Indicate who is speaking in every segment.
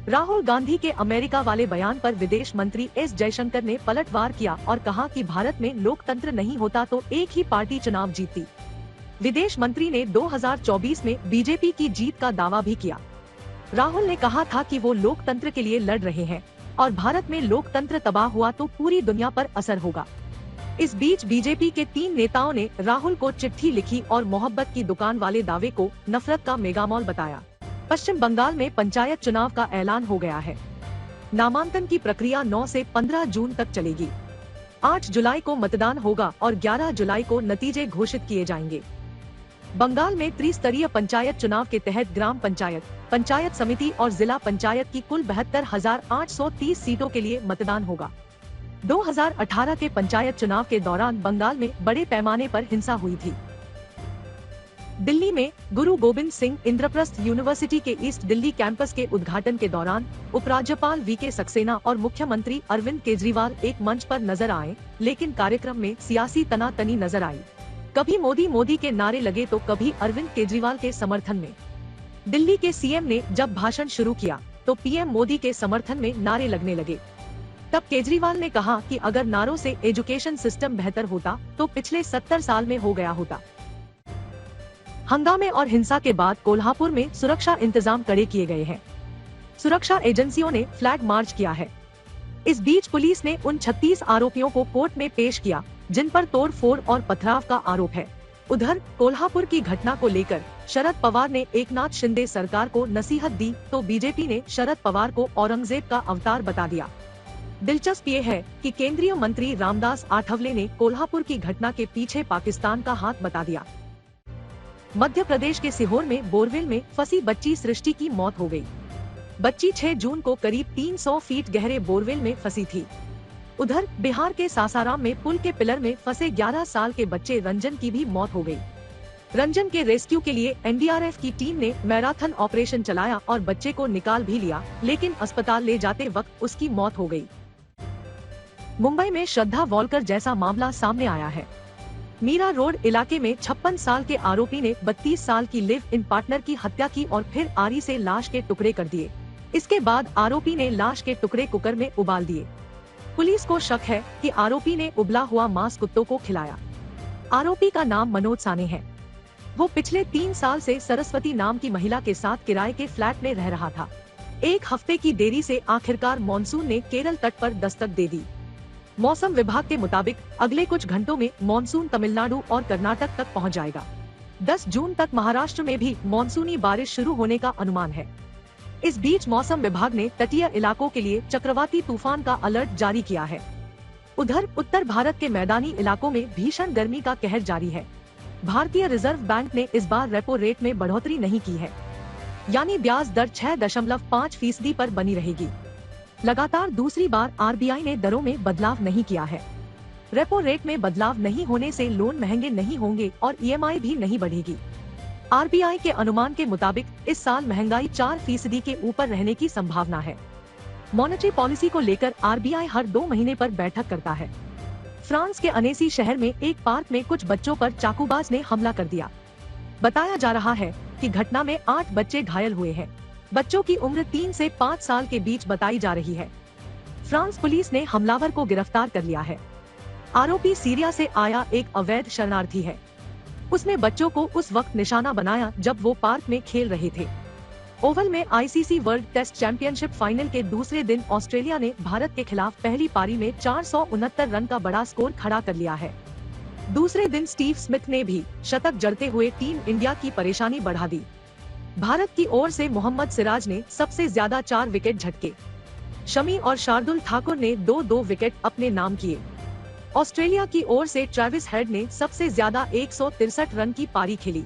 Speaker 1: राहुल गांधी के अमेरिका वाले बयान पर विदेश मंत्री एस जयशंकर ने पलटवार किया और कहा कि भारत में लोकतंत्र नहीं होता तो एक ही पार्टी चुनाव जीतती। विदेश मंत्री ने 2024 में बीजेपी की जीत का दावा भी किया। राहुल ने कहा था कि वो लोकतंत्र के लिए लड़ रहे हैं और भारत में लोकतंत्र तबाह हुआ तो पूरी दुनिया पर असर होगा। इस बीच बीजेपी के 3 नेताओं ने राहुल को चिट्ठी लिखी और मोहब्बत की दुकान वाले दावे को नफरत का मेगामॉल बताया। पश्चिम बंगाल में पंचायत चुनाव का ऐलान हो गया है। नामांकन की प्रक्रिया 9 से 15 जून तक चलेगी। 8 जुलाई को मतदान होगा और 11 जुलाई को नतीजे घोषित किए जाएंगे। बंगाल में त्रिस्तरीय पंचायत चुनाव के तहत ग्राम पंचायत, पंचायत समिति और जिला पंचायत की कुल 72,830 सीटों के लिए मतदान होगा। 2018 के पंचायत चुनाव के दौरान बंगाल में बड़े पैमाने पर हिंसा हुई थी। दिल्ली में गुरु गोविंद सिंह इंद्रप्रस्थ यूनिवर्सिटी के ईस्ट दिल्ली कैंपस के उद्घाटन के दौरान उपराज्यपाल वीके सक्सेना और मुख्यमंत्री अरविंद केजरीवाल एक मंच पर नजर आए, लेकिन कार्यक्रम में सियासी तनातनी नजर आई। कभी मोदी मोदी के नारे लगे तो कभी अरविंद केजरीवाल के समर्थन में। दिल्ली के सीएम ने जब भाषण शुरू किया तो पीएम मोदी के समर्थन में नारे लगने लगे। तब केजरीवाल ने कहा कि अगर नारों से एजुकेशन सिस्टम बेहतर होता तो पिछले 70 साल में हो गया होता। हंगामे और हिंसा के बाद कोल्हापुर में सुरक्षा इंतजाम कड़े किए गए हैं। सुरक्षा एजेंसियों ने फ्लैग मार्च किया है। इस बीच पुलिस ने उन 36 आरोपियों को कोर्ट में पेश किया जिन पर तोड़फोड़ और पथराव का आरोप है। उधर कोल्हापुर की घटना को लेकर शरद पवार ने एकनाथ शिंदे सरकार को नसीहत दी तो बीजेपी ने शरद पवार को औरंगजेब का अवतार बता दिया। दिलचस्प ये है कि केंद्रीय मंत्री रामदास आठवले ने कोल्हापुर की घटना के पीछे पाकिस्तान का हाथ बता दिया। मध्य प्रदेश के सीहोर में बोरवेल में फंसी बच्ची सृष्टि की मौत हो गई। बच्ची 6 जून को करीब 300 फीट गहरे बोरवेल में फंसी थी। उधर बिहार के सासाराम में पुल के पिलर में फंसे 11 साल के बच्चे रंजन की भी मौत हो गई। रंजन के रेस्क्यू के लिए एनडीआरएफ की टीम ने मैराथन ऑपरेशन चलाया और बच्चे को निकाल भी लिया, लेकिन अस्पताल ले जाते वक्त उसकी मौत हो गई। मुंबई में श्रद्धा वॉलकर जैसा मामला सामने आया है। मीरा रोड इलाके में 56 साल के आरोपी ने 32 साल की लिव इन पार्टनर की हत्या की और फिर आरी से लाश के टुकड़े कर दिए। इसके बाद आरोपी ने लाश के टुकड़े कुकर में उबाल दिए। पुलिस को शक है कि आरोपी ने उबला हुआ मांस कुत्तों को खिलाया। आरोपी का नाम मनोज साने है। वो पिछले 3 साल से सरस्वती नाम की महिला के साथ किराए के फ्लैट में रह रहा था। 1 हफ्ते की देरी से आखिरकार मॉनसून ने केरल तट पर दस्तक दे दी। मौसम विभाग के मुताबिक अगले कुछ घंटों में मॉनसून तमिलनाडु और कर्नाटक तक पहुंच जाएगा। 10 जून तक महाराष्ट्र में भी मॉनसूनी बारिश शुरू होने का अनुमान है। इस बीच मौसम विभाग ने तटीय इलाकों के लिए चक्रवाती तूफान का अलर्ट जारी किया है। उधर उत्तर भारत के मैदानी इलाकों में भीषण गर्मी का कहर जारी है। भारतीय रिजर्व बैंक ने इस बार रेपो रेट में बढ़ोतरी नहीं की है, यानी ब्याज दर 6.5% पर बनी रहेगी। लगातार दूसरी बार आरबीआई ने दरों में बदलाव नहीं किया है। रेपो रेट में बदलाव नहीं होने से लोन महंगे नहीं होंगे और ईएमआई भी नहीं बढ़ेगी। आरबीआई के अनुमान के मुताबिक इस साल महंगाई 4% के ऊपर रहने की संभावना है। मॉनेटरी पॉलिसी को लेकर आरबीआई हर 2 महीने पर बैठक करता है। फ्रांस के अनेसी शहर में एक पार्क में कुछ बच्चों पर चाकूबाज ने हमला कर दिया। बताया जा रहा है कि घटना में 8 बच्चे घायल हुए हैं। बच्चों की उम्र 3 से 5 साल के बीच बताई जा रही है। फ्रांस पुलिस ने हमलावर को गिरफ्तार कर लिया है। आरोपी सीरिया से आया एक अवैध शरणार्थी है। उसने बच्चों को उस वक्त निशाना बनाया जब वो पार्क में खेल रहे थे। ओवल में ICC world test championship final के दूसरे दिन ऑस्ट्रेलिया ने भारत के खिलाफ पहली पारी में 469 रन का बड़ा स्कोर खड़ा कर लिया है। दूसरे दिन स्टीव स्मिथ ने भी शतक जड़ते हुए टीम इंडिया की परेशानी बढ़ा दी। भारत की ओर से मोहम्मद सिराज ने सबसे ज्यादा 4 विकेट झटके। शमी और शार्दुल ठाकुर ने 2-2 विकेट अपने नाम किए। ऑस्ट्रेलिया की ओर से ट्रेविस हेड ने सबसे ज्यादा 163 रन की पारी खेली।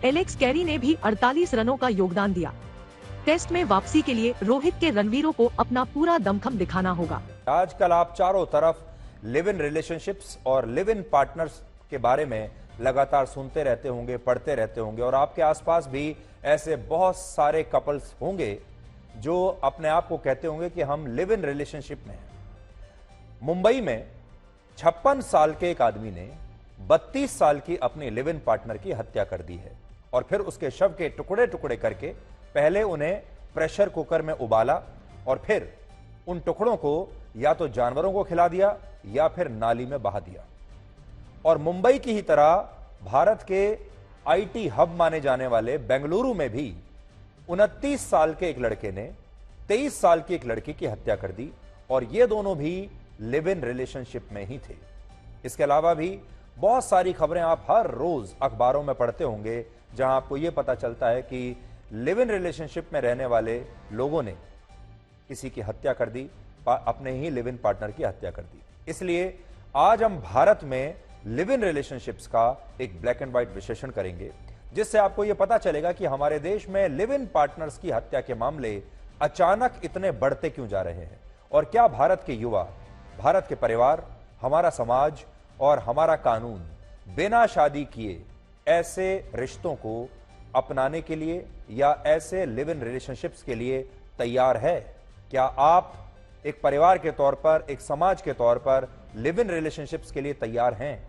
Speaker 1: एलेक्स कैरी ने भी 48 रनों का योगदान दिया। टेस्ट में वापसी के लिए रोहित के रणवीरों को अपना पूरा दमखम दिखाना होगा।
Speaker 2: आजकल आप चारों तरफ लिव इन रिलेशनशिप्स और लिव इन पार्टनर्स के बारे में लगातार सुनते रहते होंगे, पढ़ते रहते होंगे, और आपके आसपास भी ऐसे बहुत सारे कपल्स होंगे जो अपने आप को कहते होंगे कि हम लिव इन रिलेशनशिप में हैं। मुंबई में 56 साल के एक आदमी ने 32 साल की अपनी लिव इन पार्टनर की हत्या कर दी है और फिर उसके शव के टुकड़े टुकड़े करके पहले उन्हें प्रेशर कुकर में उबाला और फिर उन टुकड़ों को या तो जानवरों को खिला दिया या फिर नाली में बहा दिया। और मुंबई की ही तरह भारत के आईटी हब माने जाने वाले बेंगलुरु में भी 29 साल के एक लड़के ने 23 साल की एक लड़की की हत्या कर दी और ये दोनों भी लिव इन रिलेशनशिप में ही थे। इसके अलावा भी बहुत सारी खबरें आप हर रोज अखबारों में पढ़ते होंगे जहां आपको यह पता चलता है कि लिव इन रिलेशनशिप में रहने वाले लोगों ने किसी की हत्या कर दी, अपने ही लिव इन पार्टनर की हत्या कर दी। इसलिए आज हम भारत में लिव इन रिलेशनशिप्स का एक ब्लैक एंड व्हाइट विश्लेषण करेंगे, जिससे आपको यह पता चलेगा कि हमारे देश में लिव इन पार्टनर्स की हत्या के मामले अचानक इतने बढ़ते क्यों जा रहे हैं और क्या भारत के युवा, भारत के परिवार, हमारा समाज और हमारा कानून बिना शादी किए ऐसे रिश्तों को अपनाने के लिए या ऐसे लिव इन रिलेशनशिप्स के लिए तैयार है। क्या आप एक परिवार के तौर पर, एक समाज के तौर पर लिव इन रिलेशनशिप्स के लिए तैयार हैं?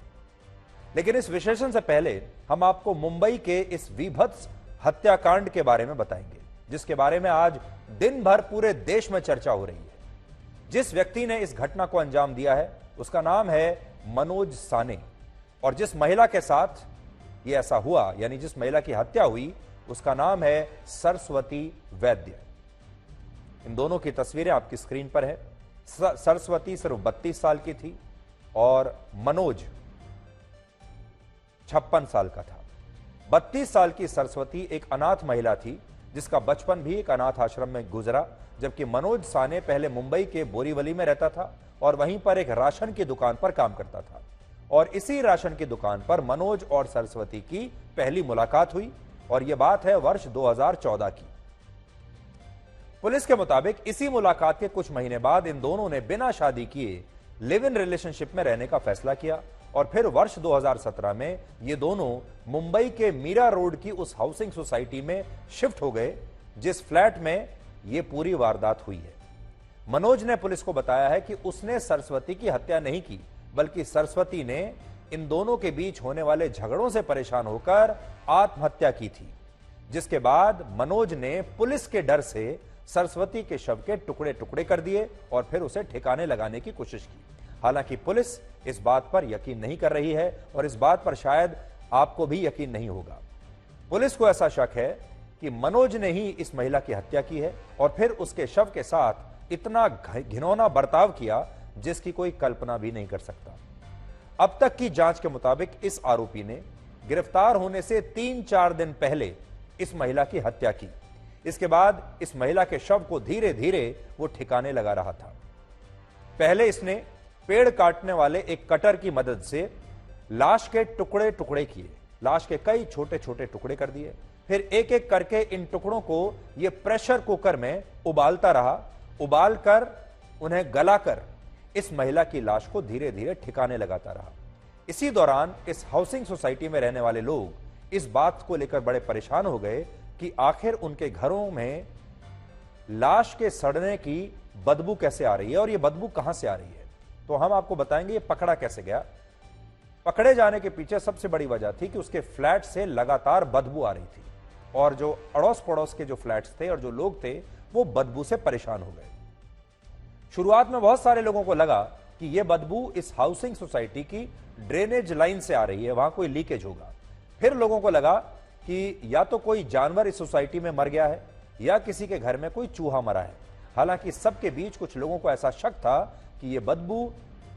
Speaker 2: लेकिन इस विश्लेषण से पहले हम आपको मुंबई के इस वीभत्स हत्याकांड के बारे में बताएंगे, जिसके बारे में आज दिन भर पूरे देश में चर्चा हो रही है। जिस व्यक्ति ने इस घटना को अंजाम दिया है उसका नाम है मनोज साने और जिस महिला के साथ यह ऐसा हुआ, यानी जिस महिला की हत्या हुई, उसका नाम है सरस्वती वैद्य। इन दोनों की तस्वीरें आपकी स्क्रीन पर है। सरस्वती सिर्फ 32 साल की थी और मनोज 56 साल का था। 32 साल की सरस्वती एक अनाथ महिला थी जिसका बचपन भी एक अनाथ आश्रम में गुजरा, जबकि मनोज साने पहले मुंबई के बोरीवली में रहता था और वहीं पर एक राशन की दुकान पर काम करता था। और इसी राशन की दुकान पर मनोज और सरस्वती की पहली मुलाकात हुई और यह बात है वर्ष 2014 की। पुलिस के मुताबिक इसी मुलाकात के कुछ महीने बाद इन दोनों ने बिना शादी किए लिव इन रिलेशनशिप में रहने का फैसला किया और फिर वर्ष 2017 में ये दोनों मुंबई के मीरा रोड की उस हाउसिंग सोसाइटी में शिफ्ट हो गए जिस फ्लैट में ये पूरी वारदात हुई है। मनोज ने पुलिस को बताया है कि उसने सरस्वती की हत्या नहीं की, बल्कि सरस्वती ने इन दोनों के बीच होने वाले झगड़ों से परेशान होकर आत्महत्या की थी, जिसके बाद मनोज ने पुलिस के डर से सरस्वती के शव के टुकड़े टुकड़े कर दिए और फिर उसे ठिकाने लगाने की कोशिश की। हालांकि पुलिस इस बात पर यकीन नहीं कर रही है और इस बात पर शायद आपको भी यकीन नहीं होगा। पुलिस को ऐसा शक है कि मनोज ने ही इस महिला की हत्या की है और फिर उसके शव के साथ इतना घिनौना बर्ताव किया जिसकी कोई कल्पना भी नहीं कर सकता। अब तक की जांच के मुताबिक इस आरोपी ने गिरफ्तार होने से 3-4 दिन पहले इस महिला की हत्या की। इसके बाद इस महिला के शव को धीरे धीरे वो ठिकाने लगा रहा था। पहले इसने पेड़ काटने वाले एक कटर की मदद से लाश के टुकड़े टुकड़े किए, लाश के कई छोटे छोटे टुकड़े कर दिए। फिर एक एक करके इन टुकड़ों को ये प्रेशर कुकर में उबालता रहा, उबालकर उन्हें गलाकर इस महिला की लाश को धीरे धीरे ठिकाने लगाता रहा। इसी दौरान इस हाउसिंग सोसाइटी में रहने वाले लोग इस बात को लेकर बड़े परेशान हो गए कि आखिर उनके घरों में लाश के सड़ने की बदबू कैसे आ रही है और ये बदबू कहां से आ रही है। तो हम आपको बताएंगे ये पकड़ा कैसे गया। पकड़े जाने के पीछे सबसे बड़ी वजह थी कि उसके फ्लैट से लगातार बदबू आ रही थी और जो अड़ोस पड़ोस के जो फ्लैट्स थे और जो लोग थे वो बदबू से परेशान हो गए। शुरुआत में बहुत सारे लोगों को लगा कि यह बदबू इस हाउसिंग सोसाइटी की ड्रेनेज लाइन से आ रही है, वहां कोई लीकेज होगा। फिर लोगों को लगा कि या तो कोई जानवर इस सोसाइटी में मर गया है या किसी के घर में कोई चूहा मरा है। हालांकि सबके बीच कुछ लोगों को ऐसा शक था कि यह बदबू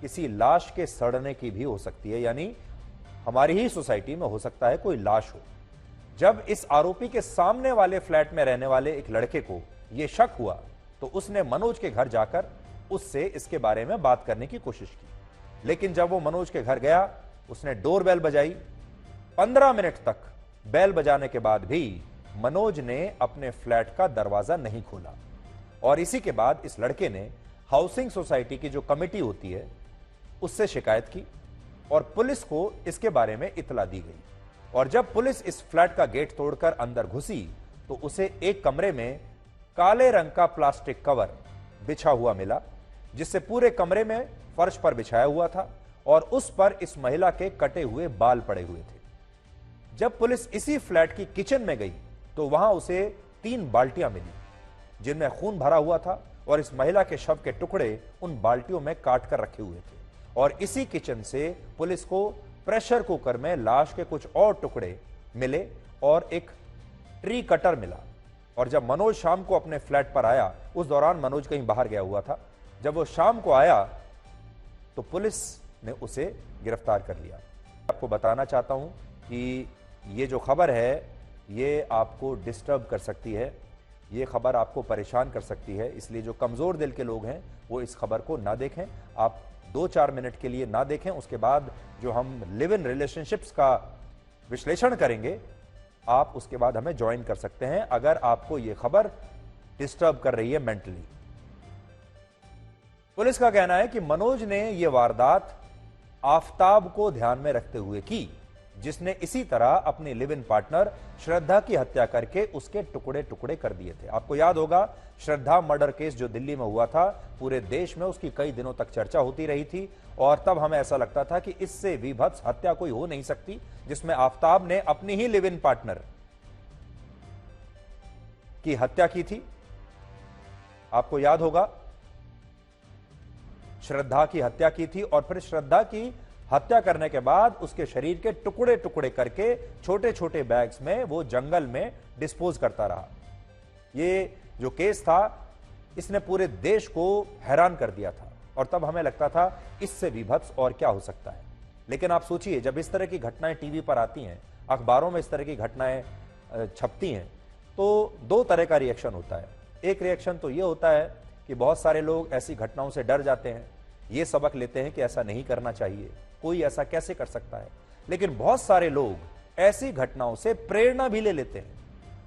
Speaker 2: किसी लाश के सड़ने की भी हो सकती है, यानी हमारी ही सोसाइटी में हो सकता है कोई लाश हो। जब इस आरोपी के सामने वाले फ्लैट में रहने वाले एक लड़के को यह शक हुआ तो उसने मनोज के घर जाकर उससे इसके बारे में बात करने की कोशिश की। लेकिन जब वो मनोज के घर गया, उसने डोरबेल बजाई। 15 मिनट तक बेल बजाने के बाद भी मनोज ने अपने फ्लैट का दरवाजा नहीं खोला और इसी के बाद इस लड़के ने हाउसिंग सोसाइटी की जो कमेटी होती है उससे शिकायत की और पुलिस को इसके बारे में इतला दी गई। और जब पुलिस इस फ्लैट का गेट तोड़कर अंदर घुसी तो उसे एक कमरे में काले रंग का प्लास्टिक कवर बिछा हुआ मिला, जिससे पूरे कमरे में फर्श पर बिछाया हुआ था और उस पर इस महिला के कटे हुए बाल पड़े हुए थे। जब पुलिस इसी फ्लैट की किचन में गई तो वहां उसे 3 बाल्टियां मिली जिनमें खून भरा हुआ था और इस महिला के शव के टुकड़े उन बाल्टियों में काट कर रखे हुए थे। और इसी किचन से पुलिस को प्रेशर कुकर में लाश के कुछ और टुकड़े मिले और एक ट्री कटर मिला। और जब मनोज शाम को अपने फ्लैट पर आया, उस दौरान मनोज कहीं बाहर गया हुआ था, जब वो शाम को आया तो पुलिस ने उसे गिरफ्तार कर लिया। आपको बताना चाहता हूं कि ये जो खबर है ये आपको डिस्टर्ब कर सकती है, ये खबर आपको परेशान कर सकती है, इसलिए जो कमजोर दिल के लोग हैं वो इस खबर को ना देखें। आप 2-4 मिनट के लिए ना देखें, उसके बाद जो हम लिव इन रिलेशनशिप्स का विश्लेषण करेंगे आप उसके बाद हमें ज्वाइन कर सकते हैं अगर आपको यह खबर डिस्टर्ब कर रही है मेंटली। पुलिस का कहना है कि मनोज ने यह वारदात आफताब को ध्यान में रखते हुए की, जिसने इसी तरह अपनी लिव इन पार्टनर श्रद्धा की हत्या करके उसके टुकड़े टुकड़े कर दिए थे। आपको याद होगा श्रद्धा मर्डर केस जो दिल्ली में हुआ था, पूरे देश में उसकी कई दिनों तक चर्चा होती रही थी और तब हमें ऐसा लगता था कि इससे विभत्स हत्या कोई हो नहीं सकती जिसमें आफताब ने अपनी ही लिव इन पार्टनर की हत्या की थी। आपको याद होगा श्रद्धा की हत्या की थी और फिर श्रद्धा की हत्या करने के बाद उसके शरीर के टुकड़े टुकड़े करके छोटे छोटे बैग्स में वो जंगल में डिस्पोज करता रहा। ये जो केस था इसने पूरे देश को हैरान कर दिया था और तब हमें लगता था इससे विभत्स और क्या हो सकता है। लेकिन आप सोचिए, जब इस तरह की घटनाएं टीवी पर आती हैं, अखबारों में इस तरह की घटनाएं छपती हैं, तो दो तरह का रिएक्शन होता है। एक रिएक्शन तो यह होता है कि बहुत सारे लोग ऐसी घटनाओं से डर जाते हैं, ये सबक लेते हैं कि ऐसा नहीं करना चाहिए, कोई ऐसा कैसे कर सकता है। लेकिन बहुत सारे लोग ऐसी घटनाओं से प्रेरणा भी ले लेते हैं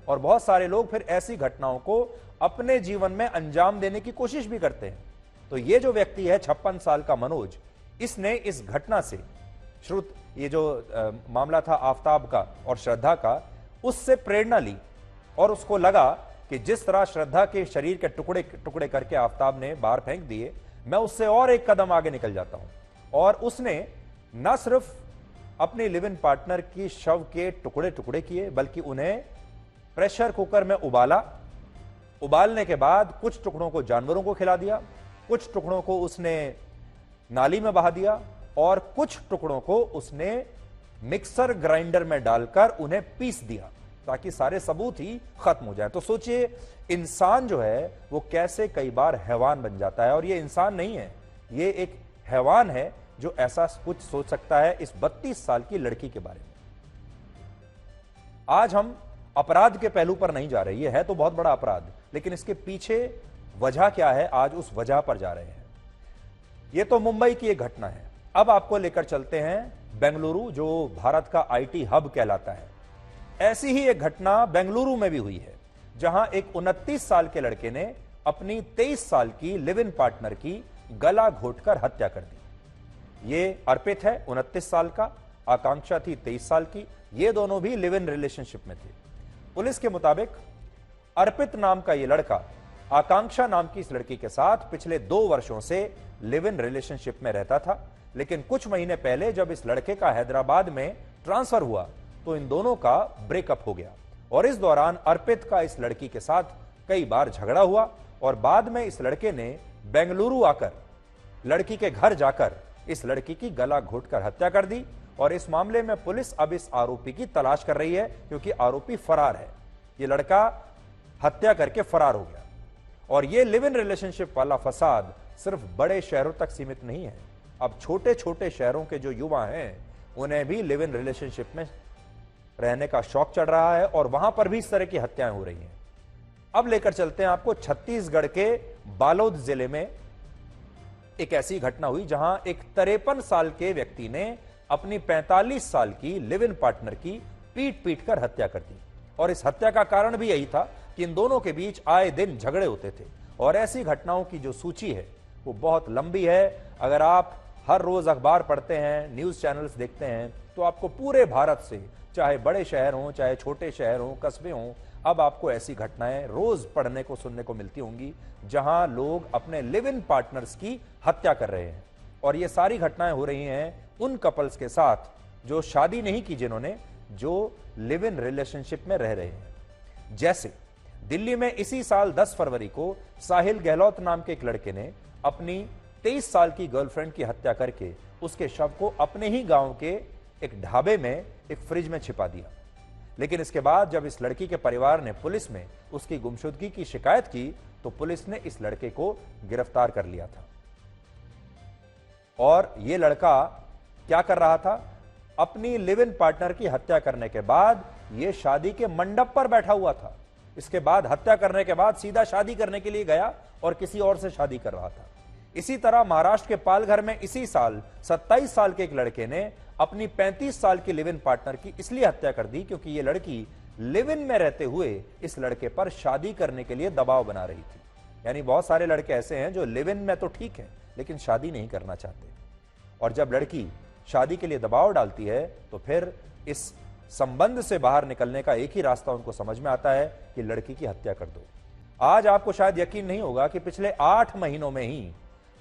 Speaker 2: और बहुत सारे लोग फिर ऐसी घटनाओं को अपने जीवन में अंजाम देने की कोशिश भी करते हैं। तो ये जो व्यक्ति है 56 साल का मनोज, इसने इस घटना से ये जो मामला था आफताब का और श्रद्धा का, उससे प्रेरणा ली और उसको लगा कि जिस तरह श्रद्धा के शरीर के टुकड़े टुकड़े करके आफताब ने बाहर फेंक दिए, मैं उससे और एक कदम आगे निकल जाता हूं। और उसने न सिर्फ अपनी लिव इन पार्टनर की शव के टुकड़े टुकड़े किए, बल्कि उन्हें प्रेशर कुकर में उबालने के बाद कुछ टुकड़ों को जानवरों को खिला दिया, कुछ टुकड़ों को उसने नाली में बहा दिया और कुछ टुकड़ों को उसने मिक्सर ग्राइंडर में डालकर उन्हें पीस दिया ताकि सारे सबूत ही खत्म हो जाए। तो सोचिए इंसान जो है वो कैसे कई बार हैवान बन जाता है, और ये इंसान नहीं है, ये एक हैवान है जो ऐसा कुछ सोच सकता है इस 32 साल की लड़की के बारे में। आज हम अपराध के पहलू पर नहीं जा रहे, ये है तो बहुत बड़ा अपराध, लेकिन इसके पीछे वजह क्या है, आज उस वजह पर जा रहे हैं। ये तो मुंबई की एक घटना है। अब आपको लेकर चलते हैं बेंगलुरु, जो भारत का आईटी हब कहलाता है। ऐसी ही एक घटना बेंगलुरु में भी हुई है, जहां एक 29 साल के लड़के ने अपनी 23 साल की लिव इन पार्टनर की गला घोटकर हत्या कर दी। ये अर्पित है 29 साल का, आकांक्षा थी 23 साल की। ये दोनों भी लिव इन रिलेशनशिप में थे। पुलिस के मुताबिक अर्पित नाम का यह लड़का आकांक्षा नाम की इस लड़की के साथ पिछले 2 वर्षों से लिव इन रिलेशनशिप में रहता था, लेकिन कुछ महीने पहले जब इस लड़के का हैदराबाद में ट्रांसफर हुआ तो इन दोनों का ब्रेकअप हो गया। और इस दौरान अर्पित का इस लड़की के साथ कई बार झगड़ा हुआ और बाद में इस लड़के ने बेंगलुरु आकर लड़की के घर जाकर इस लड़की की गला घोटकर हत्या कर दी। और इस मामले में पुलिस अब इस आरोपी की तलाश कर रही है, क्योंकि आरोपी फरार है। ये लड़का हत्या करके फरार हो गया। और ये लिव इन रिलेशनशिप वाला फसाद सिर्फ बड़े शहरों तक सीमित नहीं है, अब छोटे छोटे शहरों के जो युवा हैं उन्हें भी लिव इन रिलेशनशिप में रहने का शौक चढ़ रहा है और वहां पर भी इस तरह की हत्याएं हो रही हैं। अब लेकर चलते हैं आपको छत्तीसगढ़ के बालोद जिले में। एक ऐसी घटना हुई जहां एक 53 साल के व्यक्ति ने अपनी 45 साल की लिव इन पार्टनर की पीट पीट कर हत्या कर दी। और इस हत्या का कारण भी यही था कि इन दोनों के बीच आए दिन झगड़े होते थे। और ऐसी घटनाओं की जो सूची है वो बहुत लंबी है। अगर आप हर रोज अखबार पढ़ते हैं, न्यूज चैनल्स देखते हैं, तो आपको पूरे भारत से, चाहे बड़े शहर हों, चाहे छोटे शहर हों, कस्बे हों, अब आपको ऐसी घटनाएं रोज पढ़ने को, सुनने को मिलती होंगी जहां लोग अपने लिव इन पार्टनर्स की हत्या कर रहे हैं। और ये सारी घटनाएं हो रही हैं उन कपल्स के साथ जो शादी नहीं की, जिन्होंने जो लिव इन रिलेशनशिप में रह रहे हैं। जैसे दिल्ली में इसी साल 10 फरवरी को साहिल गहलोत नाम के एक लड़के ने अपनी 23 साल की गर्लफ्रेंड की हत्या करके उसके शव को अपने ही गांव के एक ढाबे में एक फ्रिज में छिपा दिया। लेकिन इसके बाद जब इस लड़की के परिवार ने पुलिस में उसकी गुमशुदगी की शिकायत की तो पुलिस ने इस लड़के को गिरफ्तार कर लिया था। और यह लड़का क्या कर रहा था? अपनी लिव इन पार्टनर की हत्या करने के बाद यह शादी के मंडप पर बैठा हुआ था। इसके बाद हत्या करने के बाद सीधा शादी करने के लिए गया और किसी और से शादी कर रहा था। इसी तरह महाराष्ट्र के पालघर में इसी साल 27 साल के एक लड़के ने अपनी 35 साल की लिव इन पार्टनर की इसलिए हत्या कर दी क्योंकि यह लड़की लिव इन में रहते हुए इस लड़के पर शादी करने के लिए दबाव बना रही थी। यानी बहुत सारे लड़के ऐसे हैं जो लिव इन में तो ठीक है लेकिन शादी नहीं करना चाहते, और जब लड़की शादी के लिए दबाव डालती है तो फिर इस संबंध से बाहर निकलने का एक ही रास्ता उनको समझ में आता है कि लड़की की हत्या कर दो। आज आपको शायद यकीन नहीं होगा कि पिछले 8 महीनों में ही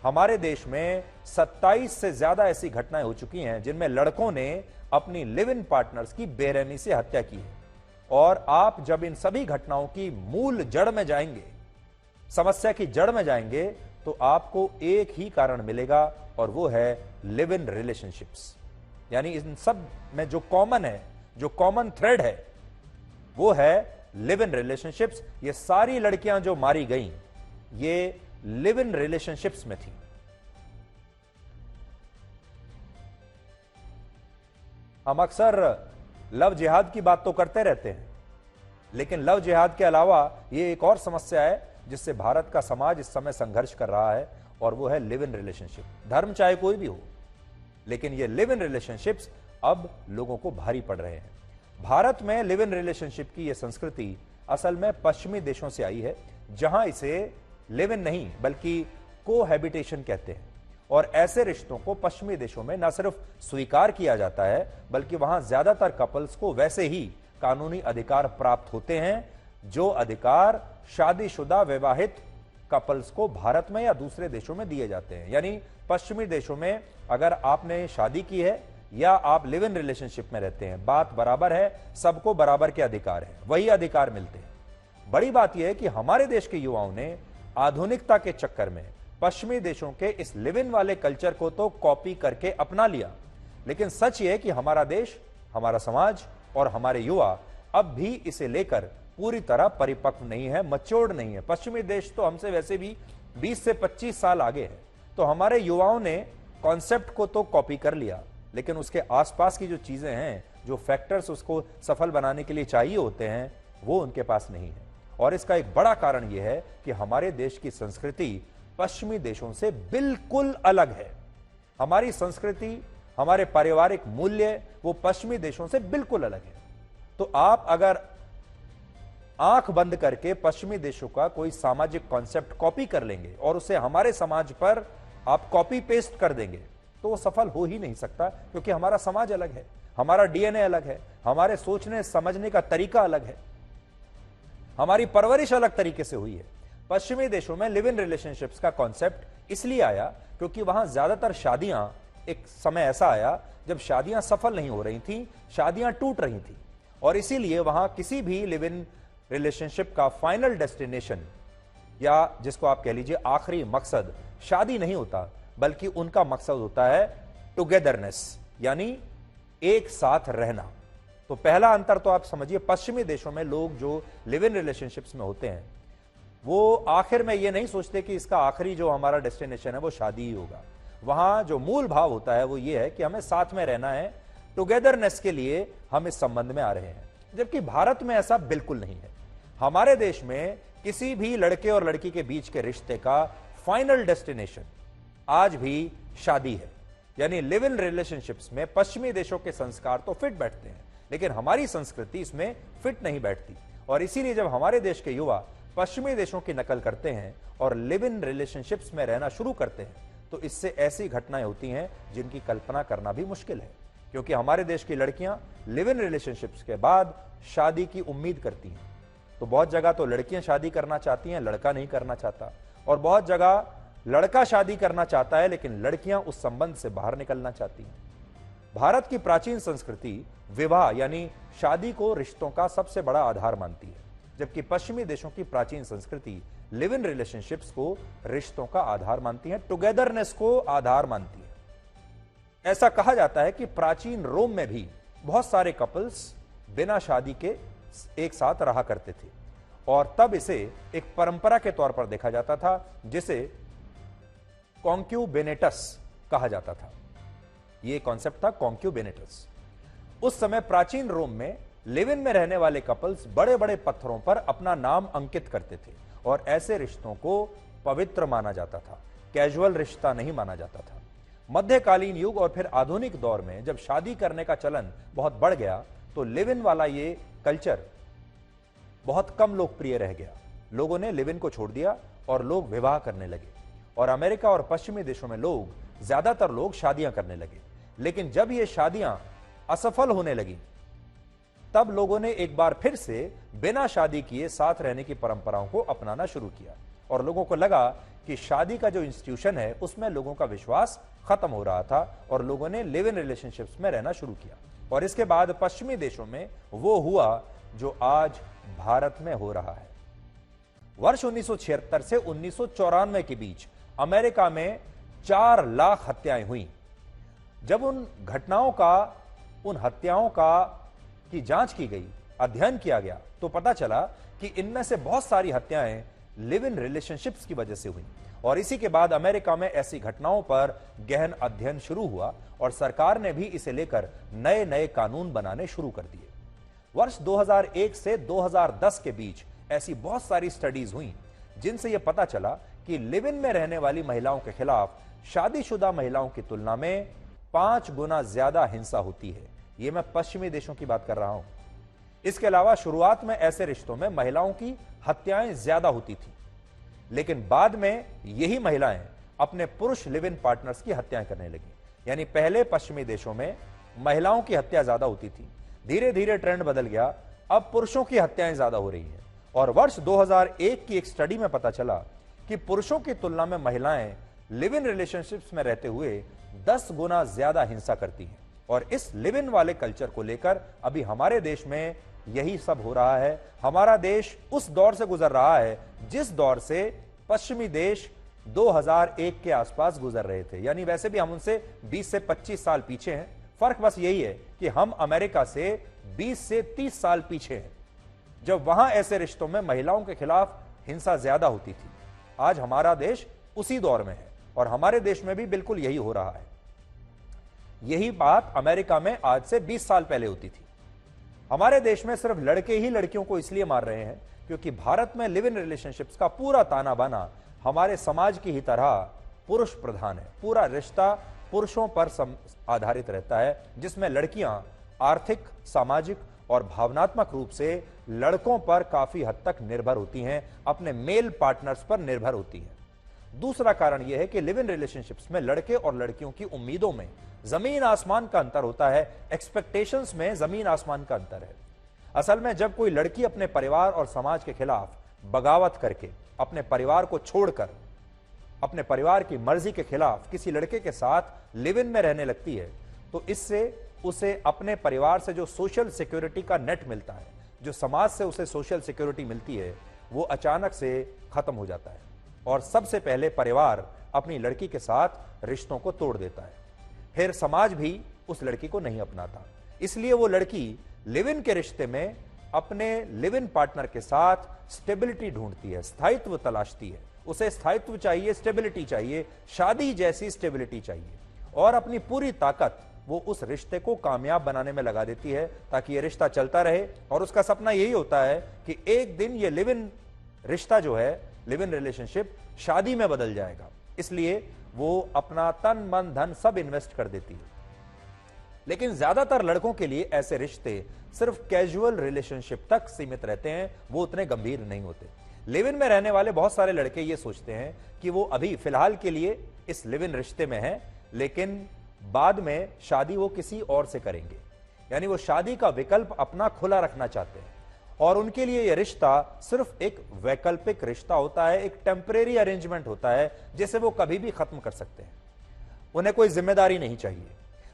Speaker 2: हमारे देश में 27 से ज्यादा ऐसी घटनाएं हो चुकी हैं जिनमें लड़कों ने अपनी लिव इन पार्टनर्स की बेरहमी से हत्या की है। और आप जब इन सभी घटनाओं की मूल जड़ में जाएंगे, समस्या की जड़ में जाएंगे, तो आपको एक ही कारण मिलेगा और वो है लिव इन रिलेशनशिप्स। यानी इन सब में जो कॉमन है, जो कॉमन थ्रेड है, वो है लिव इन रिलेशनशिप्स। ये सारी लड़कियां जो मारी गईं ये लिव इन रिलेशनशिप्स में थी। हम अक्सर लव जिहाद की बात तो करते रहते हैं, लेकिन लव जिहाद के अलावा ये एक और समस्या है जिससे भारत का समाज इस समय संघर्ष कर रहा है, और वो है लिव इन रिलेशनशिप। धर्म चाहे कोई भी हो, लेकिन ये लिव इन रिलेशनशिप्स अब लोगों को भारी पड़ रहे हैं। भारत में लिव इन रिलेशनशिप की यह संस्कृति असल में पश्चिमी देशों से आई है, जहां इसे लिव इन नहीं बल्कि कोहैबिटेशन कहते हैं। और ऐसे रिश्तों को पश्चिमी देशों में न सिर्फ स्वीकार किया जाता है बल्कि वहां ज्यादातर कपल्स को वैसे ही कानूनी अधिकार प्राप्त होते हैं जो अधिकार शादीशुदा विवाहित कपल्स को भारत में या दूसरे देशों में दिए जाते हैं। यानी पश्चिमी देशों में अगर आपने शादी की है या आप लिव इन रिलेशनशिप में रहते हैं, बात बराबर है, सबको बराबर के अधिकार है, वही अधिकार मिलते हैं। बड़ी बात यह है कि हमारे देश के युवाओं ने आधुनिकता के चक्कर में पश्चिमी देशों के इस लिव इन वाले कल्चर को तो कॉपी करके अपना लिया, लेकिन सच ये है कि हमारा देश, हमारा समाज और हमारे युवा अब भी इसे लेकर पूरी तरह परिपक्व नहीं है, मैच्योर्ड नहीं है। पश्चिमी देश तो हमसे वैसे भी 20 से 25 साल आगे है, तो हमारे युवाओं ने कॉन्सेप्ट को तो कॉपी कर लिया, लेकिन उसके आसपास की जो चीजें हैं, जो फैक्टर्स उसको सफल बनाने के लिए चाहिए होते हैं, वो उनके पास नहीं है। और इसका एक बड़ा कारण यह है कि हमारे देश की संस्कृति पश्चिमी देशों से बिल्कुल अलग है। हमारी संस्कृति, हमारे पारिवारिक मूल्य वो पश्चिमी देशों से बिल्कुल अलग है। तो आप अगर आंख बंद करके पश्चिमी देशों का कोई सामाजिक कॉन्सेप्ट कॉपी कर लेंगे और उसे हमारे समाज पर आप कॉपी पेस्ट कर देंगे तो वो सफल हो ही नहीं सकता, क्योंकि हमारा समाज अलग है, हमारा डीएनए अलग है, हमारे सोचने समझने का तरीका अलग है, हमारी परवरिश अलग तरीके से हुई है। पश्चिमी देशों में लिव इन रिलेशनशिप्स का कॉन्सेप्ट इसलिए आया क्योंकि वहां ज्यादातर शादियां, एक समय ऐसा आया जब शादियां सफल नहीं हो रही थी, शादियां टूट रही थी, और इसीलिए वहां किसी भी लिव इन रिलेशनशिप का फाइनल डेस्टिनेशन या जिसको आप कह लीजिए आखिरी मकसद शादी नहीं होता, बल्कि उनका मकसद होता है टुगेदरनेस, यानी एक साथ रहना। तो पहला अंतर तो आप समझिए, पश्चिमी देशों में लोग जो लिव इन रिलेशनशिप्स में होते हैं वो आखिर में ये नहीं सोचते कि इसका आखिरी जो हमारा डेस्टिनेशन है वो शादी ही होगा। वहां जो मूल भाव होता है वो ये है कि हमें साथ में रहना है, टुगेदरनेस के लिए हम इस संबंध में आ रहे हैं। जबकि भारत में ऐसा बिल्कुल नहीं है। हमारे देश में किसी भी लड़के और लड़की के बीच के रिश्ते का फाइनल डेस्टिनेशन आज भी शादी है। यानी लिव इन रिलेशनशिप्स में पश्चिमी देशों के संस्कार तो फिट बैठते हैं, लेकिन हमारी संस्कृति इसमें फिट नहीं बैठती। और इसीलिए जब हमारे देश के युवा पश्चिमी देशों की नकल करते हैं और लिव इन रिलेशनशिप्स में रहना शुरू करते हैं तो इससे ऐसी घटनाएं होती हैं जिनकी कल्पना करना भी मुश्किल है। क्योंकि हमारे देश की लड़कियां लिव इन रिलेशनशिप्स के बाद शादी की उम्मीद करती हैं। तो बहुत जगह तो लड़कियां शादी करना चाहती हैं, लड़का नहीं करना चाहता, और बहुत जगह लड़का शादी करना चाहता है लेकिन लड़कियां उस संबंध से बाहर निकलना चाहती हैं। भारत की प्राचीन संस्कृति विवाह यानी शादी को रिश्तों का सबसे बड़ा आधार मानती है। जबकि पश्चिमी देशों की प्राचीन संस्कृति लिव इन रिलेशनशिप्स को रिश्तों का आधार मानती है, टुगेदरनेस को आधार मानती है। ऐसा कहा जाता है कि प्राचीन रोम में भी बहुत सारे कपल्स बिना शादी के एक साथ रहा करते थे और तब इसे एक परंपरा के तौर पर देखा जाता था जिसे कॉन्क्यूबेनेटस कहा जाता था। यह कॉन्सेप्ट था कॉन्क्यूबेनेटस। उस समय प्राचीन रोम में लिव इन में रहने वाले कपल्स बड़े बड़े पत्थरों पर अपना नाम अंकित करते थे और ऐसे रिश्तों को पवित्र माना जाता था, कैजुअल रिश्ता नहीं माना जाता था। मध्यकालीन युग और फिर आधुनिक दौर में जब शादी करने का चलन बहुत बढ़ गया तो लिव इन वाला ये कल्चर बहुत कम लोकप्रिय रह गया। लोगों ने लिव इन को छोड़ दिया और लोग विवाह करने लगे और अमेरिका और पश्चिमी देशों में ज्यादातर लोग शादियां करने लगे। लेकिन जब ये शादियां असफल होने लगी तब लोगों ने एक बार फिर से बिना शादी किए साथ रहने की परंपराओं को अपनाना शुरू किया और लोगों को लगा कि शादी का जो इंस्टीट्यूशन है उसमें लोगों का विश्वास खत्म हो रहा था और लोगों ने लिव इन रिलेशनशिप्स में रहना शुरू किया। और इसके बाद पश्चिमी देशों में वो हुआ जो आज भारत में हो रहा है। वर्ष 1976 से 1994 के बीच अमेरिका में 4 लाख हत्याएं हुई। जब उन घटनाओं का, उन हत्याओं की जांच की गई, अध्ययन किया गया तो पता चला कि इनमें से बहुत सारी हत्याएं लिव इन रिलेशनशिप्स की वजह से हुई और इसी के बाद अमेरिका में ऐसी घटनाओं पर गहन अध्ययन शुरू हुआ और सरकार ने भी इसे लेकर नए नए कानून बनाने शुरू कर दिए। वर्ष 2001 से 2010 के बीच ऐसी बहुत सारी स्टडीज हुई जिनसे यह पता चला कि लिव इन में रहने वाली महिलाओं के खिलाफ शादीशुदा महिलाओं की तुलना में 5 गुना ज्यादा हिंसा होती है। यह मैं पश्चिमी देशों की बात कर रहा हूं। इसके अलावा शुरुआत में ऐसे रिश्तों में महिलाओं की हत्याएं ज्यादा होती थी, लेकिन बाद में यही महिलाएं अपने पुरुष लिव इन पार्टनर्स की हत्याएं करने लगी। यानी पहले पश्चिमी देशों में महिलाओं की हत्या ज्यादा होती थी, धीरे धीरे ट्रेंड बदल गया, अब पुरुषों की हत्याएं ज्यादा हो रही हैं। और वर्ष 2001 की एक स्टडी में पता चला कि पुरुषों की तुलना में महिलाएं लिव इन रिलेशनशिप्स में रहते हुए 10 गुना ज्यादा हिंसा करती हैं। और इस लिव इन वाले कल्चर को लेकर अभी हमारे देश में यही सब हो रहा है। हमारा देश उस दौर से गुजर रहा है जिस दौर से पश्चिमी देश 2001 के आसपास गुजर रहे थे। यानी वैसे भी हम उनसे 20 से 25 साल पीछे हैं। फर्क बस यही है कि हम अमेरिका से 20 से 30 साल पीछे हैं, जब वहां ऐसे रिश्तों में महिलाओं के खिलाफ हिंसा ज्यादा होती थी। आज हमारा देश उसी दौर में है और हमारे देश में भी बिल्कुल यही हो रहा है। यही बात अमेरिका में आज से 20 साल पहले होती थी। हमारे देश में सिर्फ लड़के ही लड़कियों को इसलिए मार रहे हैं क्योंकि भारत में लिव इन रिलेशनशिप्स का पूरा ताना बाना हमारे समाज की ही तरह पुरुष प्रधान है। पूरा रिश्ता पुरुषों पर आधारित रहता है, जिसमें लड़कियां आर्थिक, सामाजिक और भावनात्मक रूप से लड़कों पर काफी हद तक निर्भर होती हैं, अपने मेल पार्टनर्स पर निर्भर होती हैं। दूसरा कारण यह है कि लिव इन रिलेशनशिप्स में लड़के और लड़कियों की उम्मीदों में जमीन आसमान का अंतर होता है, एक्सपेक्टेशंस में जमीन आसमान का अंतर है। असल में जब कोई लड़की अपने परिवार और समाज के खिलाफ बगावत करके, अपने परिवार को छोड़कर, अपने परिवार की मर्जी के खिलाफ किसी लड़के के साथ लिव इन में रहने लगती है, तो इससे उसे अपने परिवार से जो सोशल सिक्योरिटी का नेट मिलता है, जो समाज से उसे सोशल सिक्योरिटी मिलती है, वो अचानक से खत्म हो जाता है और सबसे पहले परिवार अपनी लड़की के साथ रिश्तों को तोड़ देता है। फिर समाज भी उस लड़की को नहीं अपनाता, इसलिए वो लड़की लिव इन के रिश्ते में अपने लिव इन पार्टनर के साथ स्टेबिलिटी ढूंढती है, स्थायित्व तलाशती है। उसे स्थायित्व चाहिए, स्टेबिलिटी चाहिए, शादी जैसी स्टेबिलिटी चाहिए और अपनी पूरी ताकत वो उस रिश्ते को कामयाब बनाने में लगा देती है ताकि ये रिश्ता चलता रहे। और उसका सपना यही होता है कि एक दिन ये लिव इन रिश्ता जो है, लिव इन रिलेशनशिप शादी में बदल जाएगा। इसलिए वो अपना तन मन धन सब इन्वेस्ट कर देती है। लेकिन ज्यादातर लड़कों के लिए ऐसे रिश्ते सिर्फ कैजुअल रिलेशनशिप तक सीमित रहते हैं, वो उतने गंभीर नहीं होते। लिव इन में रहने वाले बहुत सारे लड़के ये सोचते हैं कि वो अभी फिलहाल के लिए इस लिव इन रिश्ते में हैं, लेकिन बाद में शादी वो किसी और से करेंगे। यानी वो शादी का विकल्प अपना खुला रखना चाहते हैं और उनके लिए यह रिश्ता सिर्फ एक वैकल्पिक रिश्ता होता है, एक टेम्परेरी अरेंजमेंट होता है जिसे वो कभी भी खत्म कर सकते हैं। उन्हें कोई जिम्मेदारी नहीं चाहिए।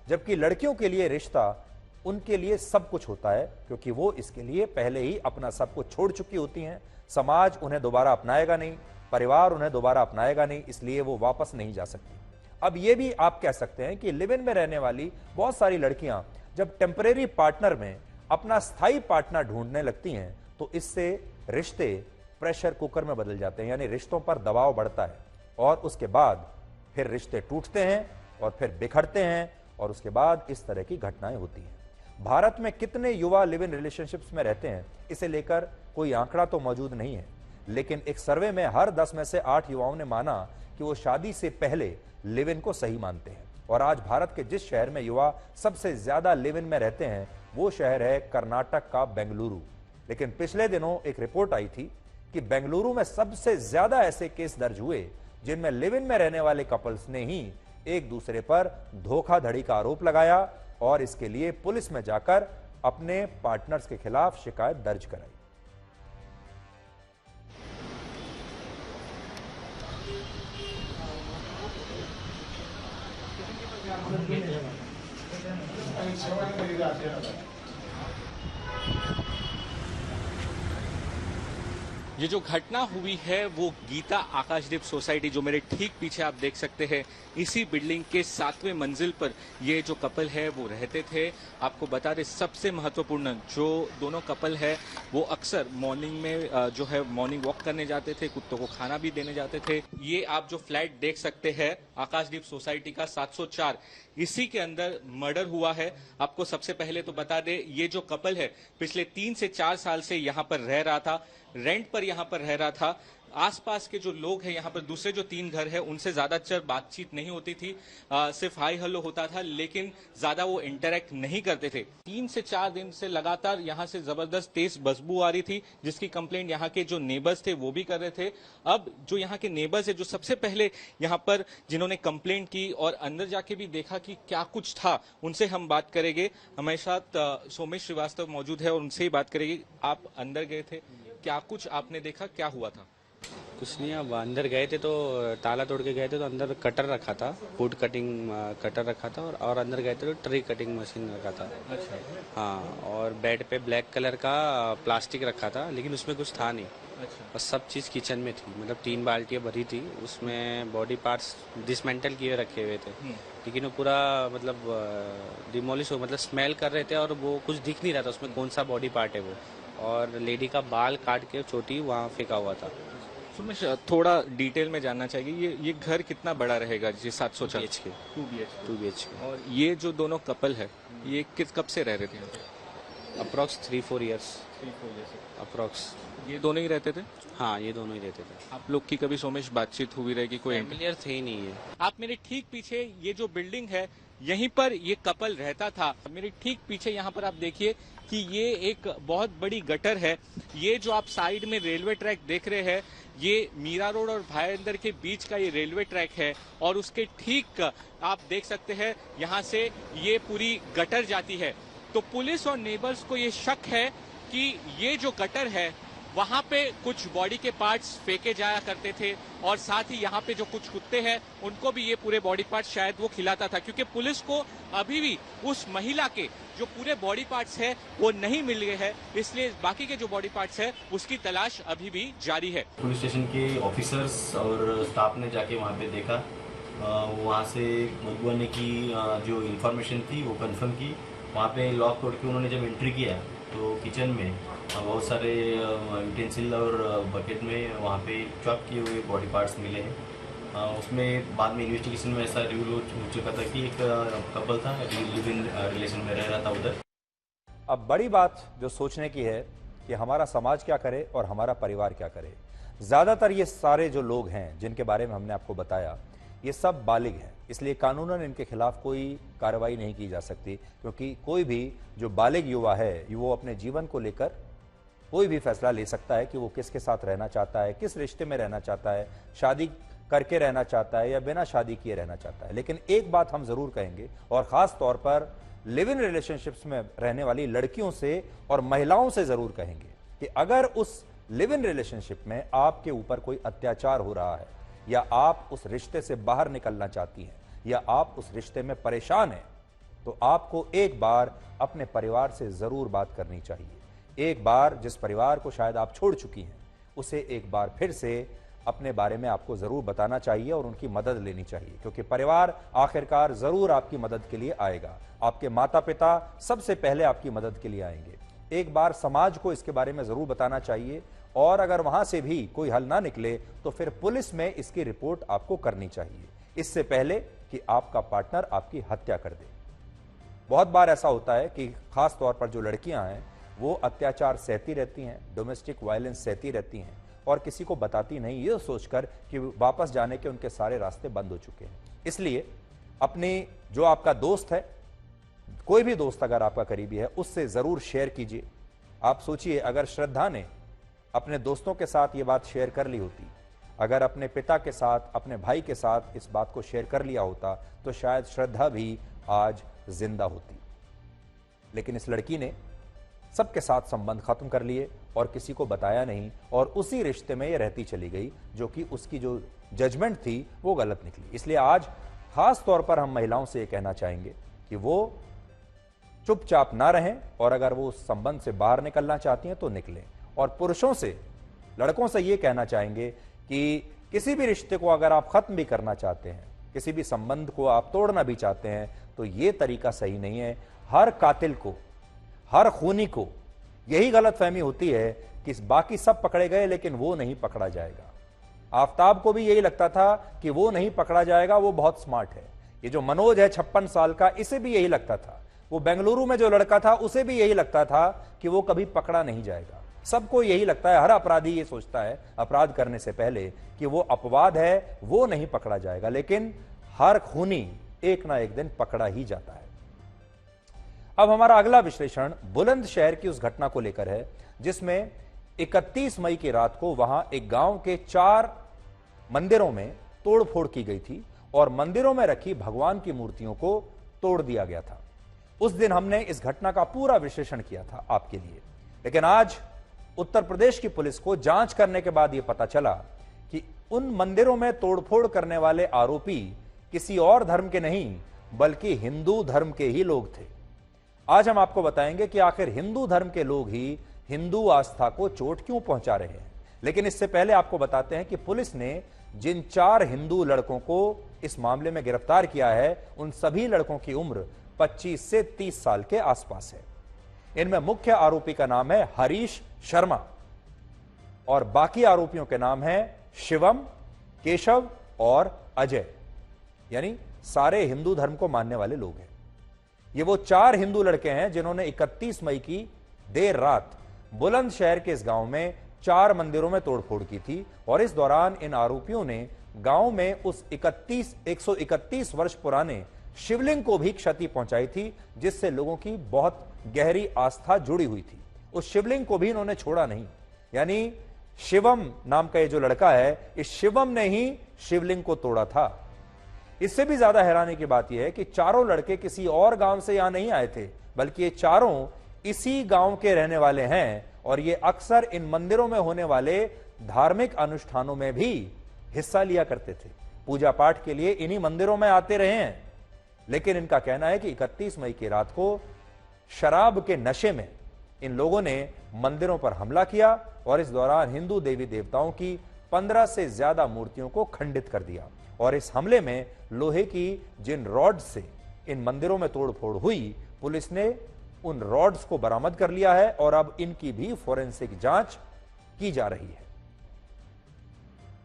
Speaker 2: जबकि लड़कियों के लिए रिश्ता उनके लिए सब कुछ होता है, क्योंकि वो इसके लिए पहले ही अपना सब कुछ छोड़ चुकी होती हैं। समाज उन्हें दोबारा अपनाएगा नहीं, परिवार उन्हें दोबारा अपनाएगा नहीं, इसलिए वो वापस नहीं जा सकती। अब ये भी आप कह सकते हैं कि लिव इन में रहने वाली बहुत सारी लड़कियां जब टेम्परेरी पार्टनर में अपना स्थायी पार्टनर ढूंढने लगती हैं तो इससे रिश्ते प्रेशर कुकर में बदल जाते हैं, यानी रिश्तों पर दबाव बढ़ता है और उसके बाद फिर रिश्ते टूटते हैं और फिर बिखरते हैं और उसके बाद इस तरह की घटनाएं होती हैं। भारत में कितने युवा लिव इन रिलेशनशिप्स में रहते हैं, इसे लेकर कोई आंकड़ा तो मौजूद नहीं है, लेकिन एक सर्वे में हर 10 में से 8 युवाओं ने माना कि वो शादी से पहले लिव इन को सही मानते हैं। और आज भारत के जिस शहर में युवा सबसे ज्यादा लिव इन में रहते हैं वो शहर है कर्नाटक का बेंगलुरु। लेकिन पिछले दिनों एक रिपोर्ट आई थी कि बेंगलुरु में सबसे ज्यादा ऐसे केस दर्ज हुए जिनमें लिव इन में रहने वाले कपल्स ने ही एक दूसरे पर धोखाधड़ी का आरोप लगाया और इसके लिए पुलिस में जाकर अपने पार्टनर्स के खिलाफ शिकायत दर्ज कराई।
Speaker 3: ये जो घटना हुई है वो गीता आकाशदीप सोसाइटी, जो मेरे ठीक पीछे आप देख सकते हैं, इसी बिल्डिंग के 7वें मंजिल पर ये जो कपल है वो रहते थे। आपको बता दें सबसे महत्वपूर्ण जो दोनों कपल है वो अक्सर मॉर्निंग में जो है मॉर्निंग वॉक करने जाते थे, कुत्तों को खाना भी देने जाते थे। ये आप जो फ्लैट देख सकते हैं आकाशदीप सोसाइटी का 704, इसी के अंदर मर्डर हुआ है। आपको सबसे पहले तो बता दें ये जो कपल है पिछले 3 से 4 साल से यहाँ पर रह रहा था, रेंट पर यहाँ पर रह रहा था। आसपास के जो लोग हैं यहाँ पर दूसरे जो 3 घर है उनसे ज्यादातर बातचीत नहीं होती थी, सिर्फ हाई हेलो होता था, लेकिन ज्यादा वो इंटरेक्ट नहीं करते थे। 3 से 4 दिन से लगातार यहाँ से जबरदस्त तेज बदबू आ रही थी, जिसकी कंप्लेंट यहाँ के जो नेबर्स थे वो भी कर रहे थे। अब जो यहाँ के नेबर्स है जो सबसे पहले यहाँ पर जिन्होंने कंप्लेंट की और अंदर जाके भी देखा कि क्या कुछ था, उनसे हम बात करेंगे। हमारे साथ सोमेश श्रीवास्तव मौजूद है और उनसे ही बात करेंगे। आप अंदर गए थे, क्या कुछ आपने देखा, क्या हुआ था?
Speaker 4: कुछ नहीं, अब अंदर गए थे तो ताला तोड़ के गए थे तो अंदर कटर रखा था, फूड कटिंग कटर रखा था और अंदर गए थे तो ट्री कटिंग मशीन रखा था।
Speaker 3: अच्छा।
Speaker 4: हाँ, और बेड पे ब्लैक कलर का प्लास्टिक रखा था, लेकिन उसमें कुछ था नहीं।
Speaker 3: अच्छा।
Speaker 4: और सब चीज़ किचन में थी, मतलब 3 बाल्टियाँ भरी थी, उसमें बॉडी पार्ट्स डिसमेंटल किए रखे हुए थे, लेकिन वो पूरा मतलब डिमोलिश हो, मतलब स्मेल कर रहे थे और वो कुछ दिख नहीं रहा था उसमें कौन सा बॉडी पार्ट है वो। और लेडी का बाल काट के चोटी वहाँ फेंका हुआ था।
Speaker 3: सुमेश, थोड़ा डिटेल में जानना चाहिए, ये घर कितना बड़ा रहेगा? जी 704
Speaker 4: BHK 2 BHK।
Speaker 3: और ये जो दोनों कपल है ये कब से रह रहे थे?
Speaker 4: Approx 3-4 years approx.
Speaker 3: ये दोनों ही रहते थे?
Speaker 4: हाँ, ये दोनों ही रहते थे।
Speaker 3: आप लोग की कभी सोमेश बातचीत हुई रहेगी? कोई
Speaker 4: फैमिलियर थे ही नहीं है।
Speaker 3: आप मेरे ठीक पीछे ये जो बिल्डिंग है यहीं पर ये कपल रहता था। मेरे ठीक पीछे यहाँ पर आप देखिए कि ये एक बहुत बड़ी गटर है। ये जो आप साइड में रेलवे ट्रैक देख रहे हैं ये मीरा रोड और भाईंदर के बीच का ये रेलवे ट्रैक है और उसके ठीक आप देख सकते हैं यहाँ से ये पूरी गटर जाती है। तो पुलिस और नेबर्स को ये शक है कि ये जो गटर है वहां पे कुछ बॉडी के पार्ट्स फेंके जाया करते थे और साथ ही यहाँ पे जो कुछ कुत्ते हैं उनको भी ये पूरे बॉडी पार्ट्स शायद वो खिलाता था, क्योंकि पुलिस को अभी भी उस महिला के जो पूरे बॉडी पार्ट्स है वो नहीं मिल गए हैं, इसलिए बाकी के जो बॉडी पार्ट्स है उसकी तलाश अभी भी जारी है।
Speaker 5: पुलिस स्टेशन के ऑफिसर्स और स्टाफ ने जाके वहाँ पे देखा, वहाँ से बदबू आने की जो इन्फॉर्मेशन थी वो कंफर्म की। वहाँ पे लॉक तोड़ के उन्होंने जब एंट्री किया तो किचन में बहुत सारे यूटेंसिल और बकेट में वहाँ पे चॉप किए हुए बॉडी पार्ट्स मिले हैं। उसमें बाद में इन्वेस्टिगेशन में ऐसा रिवील हो चुका था कि एक कपल था, लिव इन रिलेशन में रह रहा था उधर।
Speaker 2: अब बड़ी बात जो सोचने की है कि हमारा समाज क्या करे और हमारा परिवार क्या करे। ज्यादातर ये सारे जो लोग हैं जिनके बारे में हमने आपको बताया ये सब बालिग हैं, इसलिए कानूनन इनके खिलाफ कोई कार्रवाई नहीं की जा सकती, क्योंकि कोई भी जो बालिग युवा है वो अपने जीवन को लेकर कोई भी फैसला ले सकता है कि वो किसके साथ रहना चाहता है, किस रिश्ते में रहना चाहता है, शादी करके रहना चाहता है या बिना शादी किए रहना चाहता है। लेकिन एक बात हम जरूर कहेंगे, और खास तौर पर लिव इन रिलेशनशिप्स में रहने वाली लड़कियों से और महिलाओं से जरूर कहेंगे कि अगर उस लिव इन रिलेशनशिप में आपके ऊपर कोई अत्याचार हो रहा है या आप उस रिश्ते से बाहर निकलना चाहती हैं या आप उस रिश्ते में परेशान हैं, तो आपको एक बार अपने परिवार से जरूर बात करनी चाहिए। एक बार जिस परिवार को शायद आप छोड़ चुकी हैं, उसे एक बार फिर से अपने बारे में आपको जरूर बताना चाहिए और उनकी मदद लेनी चाहिए, क्योंकि परिवार आखिरकार जरूर आपकी मदद के लिए आएगा। आपके माता पिता सबसे पहले आपकी मदद के लिए आएंगे। एक बार समाज को इसके बारे में जरूर बताना चाहिए, और अगर वहां से भी कोई हल ना निकले तो फिर पुलिस में इसकी रिपोर्ट आपको करनी चाहिए, इससे पहले कि आपका पार्टनर आपकी हत्या कर दे। बहुत बार ऐसा होता है कि खास तौर पर जो लड़कियां हैं वो अत्याचार सहती रहती हैं, डोमेस्टिक वायलेंस सहती रहती हैं और किसी को बताती नहीं, ये सोचकर कि वापस जाने के उनके सारे रास्ते बंद हो चुके हैं। इसलिए अपने जो आपका दोस्त है, कोई भी दोस्त अगर आपका करीबी है, उससे जरूर शेयर कीजिए। आप सोचिए, अगर श्रद्धा ने अपने दोस्तों के साथ ये बात शेयर कर ली होती, अगर अपने पिता के साथ, अपने भाई के साथ इस बात को शेयर कर लिया होता, तो शायद श्रद्धा भी आज जिंदा होती। लेकिन इस लड़की ने सबके साथ संबंध खत्म कर लिए और किसी को बताया नहीं, और उसी रिश्ते में ये रहती चली गई, जो कि उसकी जो जजमेंट थी वो गलत निकली। इसलिए आज खास तौर पर हम महिलाओं से ये कहना चाहेंगे कि वो चुपचाप ना रहें, और अगर वो उस संबंध से बाहर निकलना चाहती हैं तो निकलें। और पुरुषों से, लड़कों से ये कहना चाहेंगे कि किसी भी रिश्ते को अगर आप खत्म भी करना चाहते हैं, किसी भी संबंध को आप तोड़ना भी चाहते हैं, तो ये तरीका सही नहीं है। हर कातिल को, हर खूनी को यही गलतफहमी होती है कि बाकी सब पकड़े गए लेकिन वो नहीं पकड़ा जाएगा। आफ्ताब को भी यही लगता था कि वो नहीं पकड़ा जाएगा, वो बहुत स्मार्ट है। ये जो मनोज है 56 साल का, इसे भी यही लगता था। वो बेंगलुरु में जो लड़का था, उसे भी यही लगता था कि वो कभी पकड़ा नहीं जाएगा। सबको यही लगता है, हर अपराधी ये सोचता है अपराध करने से पहले कि वो अपवाद है, वो नहीं पकड़ा जाएगा। लेकिन हर खूनी एक ना एक दिन पकड़ा ही जाता है। अब हमारा अगला विश्लेषण बुलंदशहर की उस घटना को लेकर है, जिसमें 31 मई की रात को वहां एक गांव के 4 मंदिरों में तोड़फोड़ की गई थी और मंदिरों में रखी भगवान की मूर्तियों को तोड़ दिया गया था। उस दिन हमने इस घटना का पूरा विश्लेषण किया था आपके लिए। लेकिन आज उत्तर प्रदेश की पुलिस को जांच करने के बाद यह पता चला कि उन मंदिरों में तोड़फोड़ करने वाले आरोपी किसी और धर्म के नहीं, बल्कि हिंदू धर्म के ही लोग थे। आज हम आपको बताएंगे कि आखिर हिंदू धर्म के लोग ही हिंदू आस्था को चोट क्यों पहुंचा रहे हैं। लेकिन इससे पहले आपको बताते हैं कि पुलिस ने जिन 4 हिंदू लड़कों को इस मामले में गिरफ्तार किया है, उन सभी लड़कों की उम्र 25 से 30 साल के आसपास है। इनमें मुख्य आरोपी का नाम है हरीश शर्मा और बाकी आरोपियों के नाम है शिवम, केशव और अजय, यानी सारे हिंदू धर्म को मानने वाले लोग हैं। ये वो 4 हिंदू लड़के हैं जिन्होंने 31 मई की देर रात बुलंदशहर के इस गांव में 4 मंदिरों में तोड़फोड़ की थी, और इस दौरान इन आरोपियों ने गांव में उस 131 वर्ष पुराने शिवलिंग को भी क्षति पहुंचाई थी, जिससे लोगों की बहुत गहरी आस्था जुड़ी हुई थी। उस शिवलिंग को भी इन्होंने छोड़ा नहीं, यानी शिवम नाम का ये जो लड़का है, इस शिवम ने ही शिवलिंग को तोड़ा था। इससे भी ज्यादा हैरानी की बात यह है कि चारों लड़के किसी और गांव से यहां नहीं आए थे, बल्कि ये चारों इसी गांव के रहने वाले हैं, और ये अक्सर इन मंदिरों में होने वाले धार्मिक अनुष्ठानों में भी हिस्सा लिया करते थे। पूजा पाठ के लिए इन्हीं मंदिरों में आते रहे हैं। लेकिन इनका कहना है कि 31 मई की रात को शराब के नशे में इन लोगों ने मंदिरों पर हमला किया और इस दौरान हिंदू देवी देवताओं की 15 से ज्यादा मूर्तियों को खंडित कर दिया। और इस हमले में लोहे की जिन रॉड्स से इन मंदिरों में तोड़फोड़ हुई, पुलिस ने उन रॉड्स को बरामद कर लिया है और अब इनकी भी फोरेंसिक जांच की जा रही है।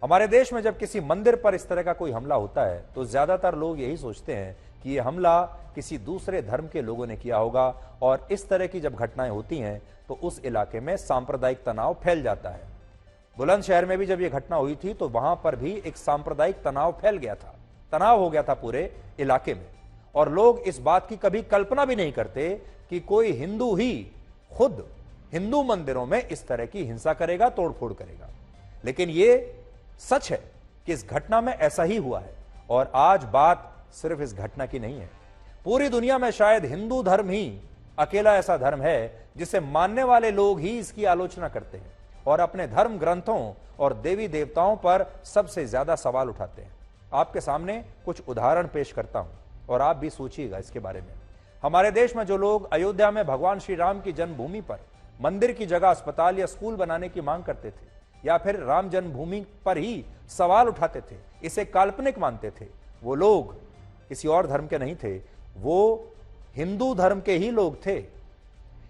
Speaker 2: हमारे देश में जब किसी मंदिर पर इस तरह का कोई हमला होता है तो ज्यादातर लोग यही सोचते हैं कि यह हमला किसी दूसरे धर्म के लोगों ने किया होगा, और इस तरह की जब घटनाएं होती हैं तो उस इलाके में सांप्रदायिक तनाव फैल जाता है। बुलंदशहर में भी जब यह घटना हुई थी तो वहां पर भी एक सांप्रदायिक तनाव फैल गया था, तनाव हो गया था पूरे इलाके में, और लोग इस बात की कभी कल्पना भी नहीं करते कि कोई हिंदू ही खुद हिंदू मंदिरों में इस तरह की हिंसा करेगा, तोड़फोड़ करेगा। लेकिन यह सच है कि इस घटना में ऐसा ही हुआ है, और आज बात सिर्फ इस घटना की नहीं है। पूरी दुनिया में शायद हिंदू धर्म ही अकेला ऐसा धर्म है जिसे मानने वाले लोग ही इसकी आलोचना करते हैं और अपने धर्म ग्रंथों और देवी देवताओं पर सबसे ज्यादा सवाल उठाते हैं। आपके सामने कुछ उदाहरण पेश करता हूं और आप भी सोचिएगा इसके बारे में। हमारे देश में जो लोग अयोध्या में भगवान श्री राम की जन्मभूमि पर मंदिर की जगह अस्पताल या स्कूल बनाने की मांग करते थे, या फिर राम जन्मभूमि पर ही सवाल उठाते थे, इसे काल्पनिक मानते थे, वो लोग किसी और धर्म के नहीं थे, वो हिंदू धर्म के ही लोग थे।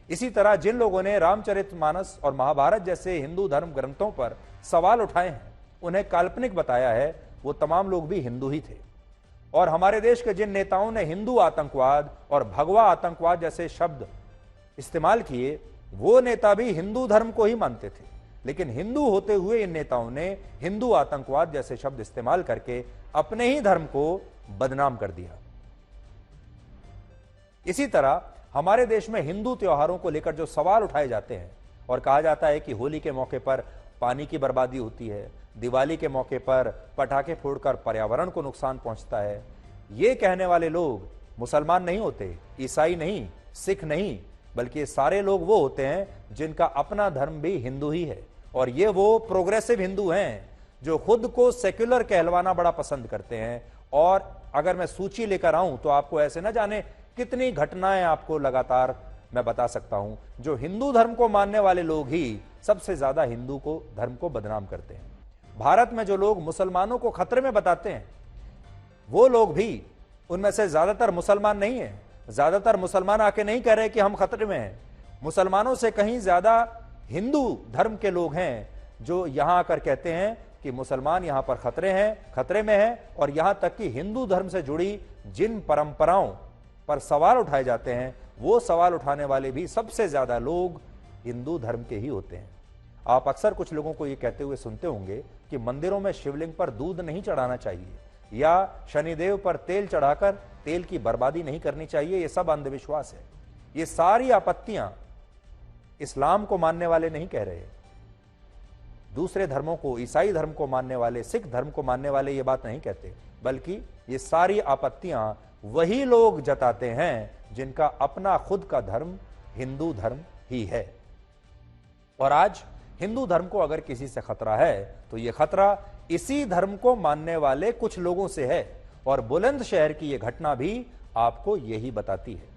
Speaker 2: इसी तरह जिन लोगों ने रामचरितमानस और महाभारत जैसे हिंदू धर्म ग्रंथों पर सवाल उठाए हैं, उन्हें काल्पनिक बताया है, वो तमाम लोग भी हिंदू ही थे। और हमारे देश के जिन नेताओं ने हिंदू आतंकवाद और भगवा आतंकवाद जैसे शब्द इस्तेमाल किए, वो नेता भी हिंदू धर्म को ही मानते थे, लेकिन हिंदू होते हुए इन नेताओं ने हिंदू आतंकवाद जैसे शब्द इस्तेमाल करके अपने ही धर्म को बदनाम कर दिया। इसी तरह हमारे देश में हिंदू त्योहारों को लेकर जो सवाल उठाए जाते हैं और कहा जाता है कि होली के मौके पर पानी की बर्बादी होती है, दिवाली के मौके पर पटाखे फोड़कर पर्यावरण को नुकसान पहुंचता है, ये कहने वाले लोग मुसलमान नहीं होते, ईसाई नहीं, सिख नहीं, बल्कि ये सारे लोग वो होते हैं जिनका अपना धर्म भी हिंदू ही है। और ये वो प्रोग्रेसिव हिंदू हैं जो खुद को सेक्युलर कहलवाना बड़ा पसंद करते हैं। और अगर मैं सूची लेकर आऊं तो आपको ऐसे न जाने कितनी घटनाएं आपको लगातार मैं बता सकता हूं, जो हिंदू धर्म को मानने वाले लोग ही सबसे ज्यादा हिंदू को धर्म को बदनाम करते हैं। भारत में जो लोग मुसलमानों को खतरे में बताते हैं, वो लोग भी उनमें से ज्यादातर मुसलमान नहीं है। ज्यादातर मुसलमान आके नहीं कह रहे कि हम खतरे में हैं। मुसलमानों से कहीं ज्यादा हिंदू धर्म के लोग हैं जो यहां आकर कहते हैं कि मुसलमान यहां पर खतरे में हैं। और यहां तक कि हिंदू धर्म से जुड़ी जिन परंपराओं पर सवाल उठाए जाते हैं, वो सवाल उठाने वाले भी सबसे ज्यादा लोग हिंदू धर्म के ही होते हैं। आप अक्सर कुछ लोगों को यह कहते हुए सुनते होंगे कि मंदिरों में शिवलिंग पर दूध नहीं चढ़ाना चाहिए, या शनिदेव पर तेल चढ़ाकर तेल की बर्बादी नहीं करनी चाहिए। ये सब अंधविश्वास है। ये सारी आपत्तियां इस्लाम को मानने वाले नहीं कह रहे, दूसरे धर्मों को, ईसाई धर्म को मानने वाले, सिख धर्म को मानने वाले ये बात नहीं कहते, बल्कि ये सारी आपत्तियां वही लोग जताते हैं जिनका अपना खुद का धर्म हिंदू धर्म ही है। और आज हिंदू धर्म को अगर किसी से खतरा है तो यह खतरा इसी धर्म को मानने वाले कुछ लोगों से है। और बुलंदशहर की यह घटना भी आपको यही बताती है।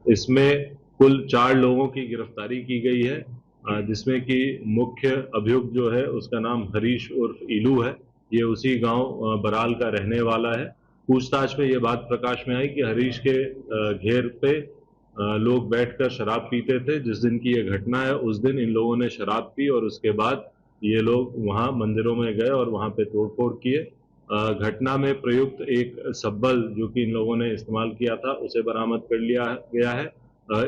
Speaker 6: इसमें कुल 4 लोगों की गिरफ्तारी की गई है, जिसमें कि मुख्य अभियुक्त जो है उसका नाम हरीश उर्फ इलू है। ये उसी गांव बराल का रहने वाला है। पूछताछ में ये बात प्रकाश में आई कि हरीश के घेर पे लोग बैठकर शराब पीते थे। जिस दिन की ये घटना है उस दिन इन लोगों ने शराब पी और उसके बाद ये लोग वहां मंदिरों में गए और वहां पे तोड़फोड़ किए। घटना में प्रयुक्त एक सब्बल जो कि इन लोगों ने इस्तेमाल किया था उसे बरामद कर लिया गया है।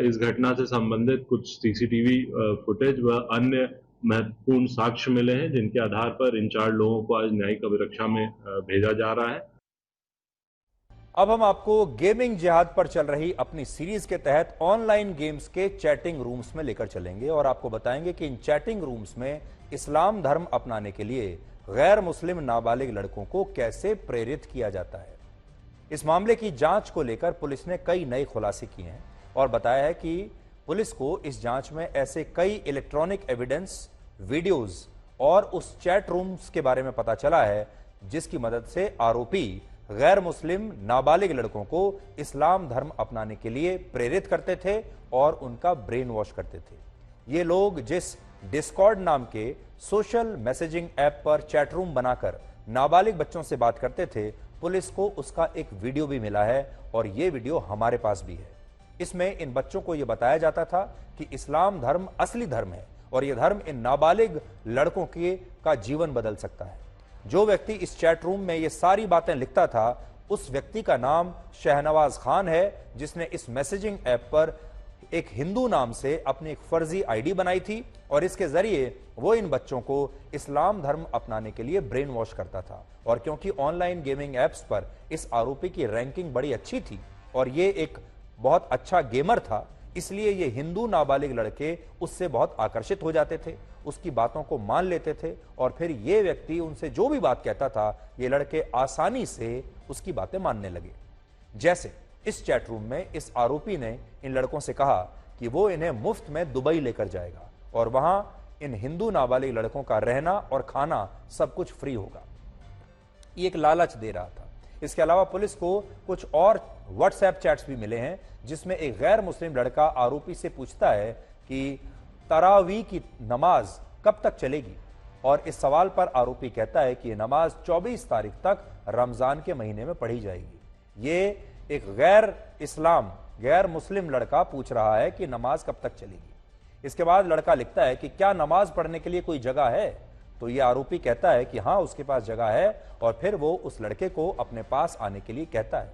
Speaker 6: इस घटना से संबंधित कुछ सीसीटीवी फुटेज व अन्य महत्वपूर्ण साक्ष्य मिले हैं, जिनके आधार पर इन 4 लोगों को आज न्यायिक अभिरक्षा में भेजा जा रहा है।
Speaker 2: अब हम आपको गेमिंग जिहाद पर चल रही अपनी सीरीज के तहत ऑनलाइन गेम्स के चैटिंग रूम्स में लेकर चलेंगे और आपको बताएंगे कि इन चैटिंग रूम्स में इस्लाम धर्म अपनाने के लिए गैर मुस्लिम नाबालिग लड़कों को कैसे प्रेरित किया जाता है। इस मामले की जांच को लेकर पुलिस ने कई नए खुलासे किए हैं और बताया है कि पुलिस को इस जांच में ऐसे कई इलेक्ट्रॉनिक एविडेंस, वीडियोस और उस चैट रूम्स के बारे में पता चला है जिसकी मदद से आरोपी गैर मुस्लिम नाबालिग लड़कों को इस्लाम धर्म अपनाने के लिए प्रेरित करते थे और उनका ब्रेन वॉश करते थे। ये लोग जिस डिस्कॉर्ड नाम के सोशल मैसेजिंग ऐप पर चैट रूम बनाकर नाबालिग बच्चों से बात करते थे, पुलिस को उसका एक वीडियो भी मिला है और ये वीडियो हमारे पास भी है। इसमें इन बच्चों को यह बताया जाता था कि इस्लाम धर्म असली धर्म है और यह धर्म इन नाबालिग लड़कों का जीवन बदल सकता है। जो व्यक्ति इस चैट रूम में ये सारी बातें लिखता था, उस व्यक्ति का नाम शहनवाज खान है, जिसने इस मैसेजिंग ऐप पर एक हिंदू नाम से अपनी एक फर्जी आईडी बनाई थी और इसके जरिए वो इन बच्चों को इस्लाम धर्म अपनाने के लिए ब्रेन वॉश करता था। और क्योंकि ऑनलाइन गेमिंग ऐप्स पर इस आरोपी की रैंकिंग बड़ी अच्छी थी और ये एक बहुत अच्छा गेमर था, इसलिए ये हिंदू नाबालिग लड़के उससे बहुत आकर्षित हो जाते थे, उसकी बातों को मान लेते थे और फिर ये व्यक्ति उनसे जो भी बात कहता था, ये लड़के आसानी से उसकी बातें मानने लगे। जैसे इस चैट रूम में इस आरोपी ने इन लड़कों से कहा कि वो इन्हें मुफ्त में दुबई लेकर जाएगा और वहां इन हिंदू नाबालिग लड़कों का रहना और खाना सब कुछ फ्री होगा। ये एक लालच दे रहा था। इसके अलावा पुलिस को कुछ और व्हाट्सएप चैट्स भी मिले हैं जिसमें एक गैर मुस्लिम लड़का आरोपी से पूछता है कि तरावी की नमाज कब तक चलेगी, और इस सवाल पर आरोपी कहता है कि यह नमाज 24 तारीख तक रमजान के महीने में पढ़ी जाएगी। ये एक गैर मुस्लिम लड़का पूछ रहा है कि नमाज कब तक चलेगी। इसके बाद लड़का लिखता है कि क्या नमाज पढ़ने के लिए कोई जगह है, तो ये आरोपी कहता है कि हाँ उसके पास जगह है, और फिर वो उस लड़के को अपने पास आने के लिए कहता है।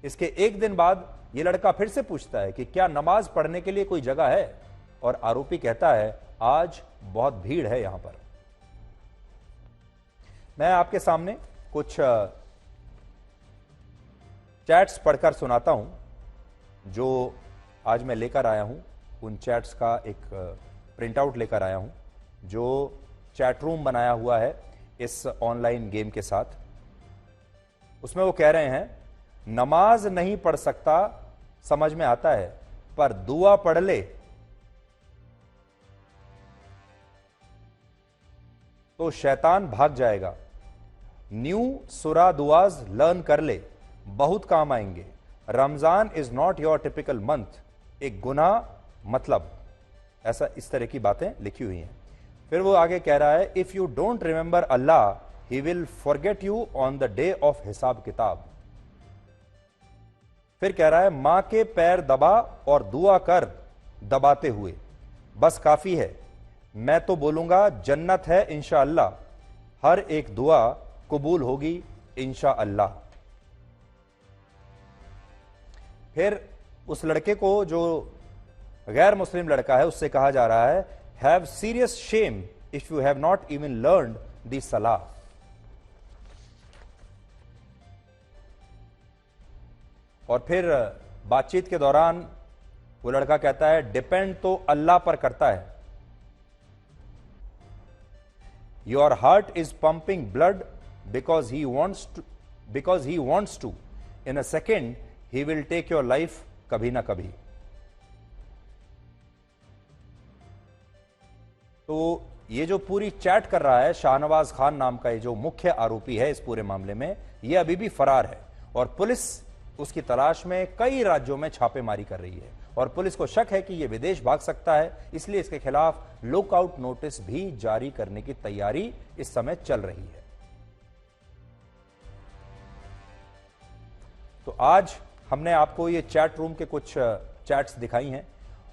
Speaker 2: इसके एक दिन बाद ये लड़का फिर से पूछता है कि क्या नमाज पढ़ने के लिए कोई जगह है, और आरोपी कहता है आज बहुत भीड़ है यहां पर। मैं आपके सामने कुछ चैट्स पढ़कर सुनाता हूं जो आज मैं लेकर आया हूं। उन चैट्स का एक प्रिंट आउट लेकर आया हूं जो चैट रूम बनाया हुआ है इस ऑनलाइन गेम के साथ। उसमें वो कह रहे हैं, नमाज नहीं पढ़ सकता समझ में आता है, पर दुआ पढ़ ले तो शैतान भाग जाएगा। न्यू सुरा दुआज लर्न कर ले, बहुत काम आएंगे। Ramzan is not your typical month, एक गुनाह मतलब, ऐसा इस तरह की बातें लिखी हुई हैं। फिर वो आगे कह रहा है, if you don't remember Allah he will forget you on the day of हिसाब किताब। फिर कह रहा है, मां के पैर दबा और दुआ कर दबाते हुए, बस काफी है। मैं तो बोलूंगा जन्नत है इंशाअल्लाह, हर एक दुआ कबूल होगी इंशाअल्लाह। फिर उस लड़के को, जो गैर मुस्लिम लड़का है, उससे कहा जा रहा है, have serious shame if you have not even learned the सलाह। और फिर बातचीत के दौरान वो लड़का कहता है, डिपेंड तो अल्लाह पर करता है। Your heart is pumping blood because he wants to in a second he will take your life कभी ना कभी। तो ये जो पूरी चैट कर रहा है शाहनवाज खान नाम का ये जो मुख्य आरोपी है इस पूरे मामले में, ये अभी भी फरार है और पुलिस उसकी तलाश में कई राज्यों में छापेमारी कर रही है और पुलिस को शक है कि यह विदेश भाग सकता है, इसलिए इसके खिलाफ लुकआउट नोटिस भी जारी करने की तैयारी इस समय चल रही है। तो आज हमने आपको ये चैट रूम के कुछ चैट्स दिखाई हैं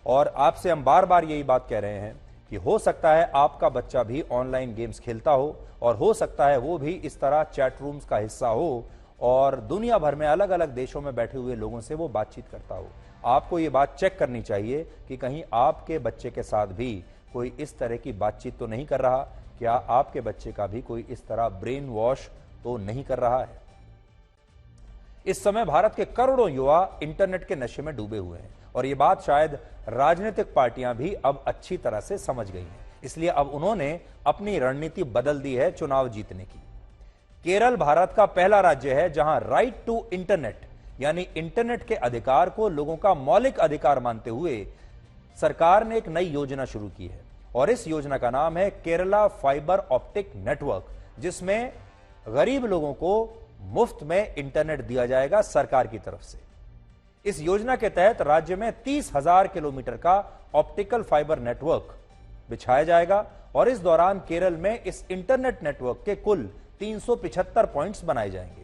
Speaker 2: और आपसे हम बार बार यही बात कह रहे हैं कि हो सकता है आपका बच्चा भी ऑनलाइन गेम्स खेलता हो और हो सकता है वो भी इस तरह चैट रूम्स का हिस्सा हो और दुनिया भर में अलग अलग देशों में बैठे हुए लोगों से वो बातचीत करता हो। आपको ये बात चेक करनी चाहिए कि कहीं आपके बच्चे के साथ भी कोई इस तरह की बातचीत तो नहीं कर रहा, क्या आपके बच्चे का भी कोई इस तरह ब्रेन वॉश तो नहीं कर रहा है। इस समय भारत के करोड़ों युवा इंटरनेट के नशे में डूबे हुए हैं और ये बात शायद राजनीतिक पार्टियां भी अब अच्छी तरह से समझ गई हैं, इसलिए अब उन्होंने अपनी रणनीति बदल दी है चुनाव जीतने की। केरल भारत का पहला राज्य है जहां राइट टू इंटरनेट यानी इंटरनेट के अधिकार को लोगों का मौलिक अधिकार मानते हुए सरकार ने एक नई योजना शुरू की है और इस योजना का नाम है केरला फाइबर ऑप्टिक नेटवर्क, जिसमें गरीब लोगों को मुफ्त में इंटरनेट दिया जाएगा सरकार की तरफ से। इस योजना के तहत राज्य में 30,000 किलोमीटर का ऑप्टिकल फाइबर नेटवर्क बिछाया जाएगा और इस दौरान केरल में इस इंटरनेट नेटवर्क के कुल 375 पॉइंट्स बनाए जाएंगे।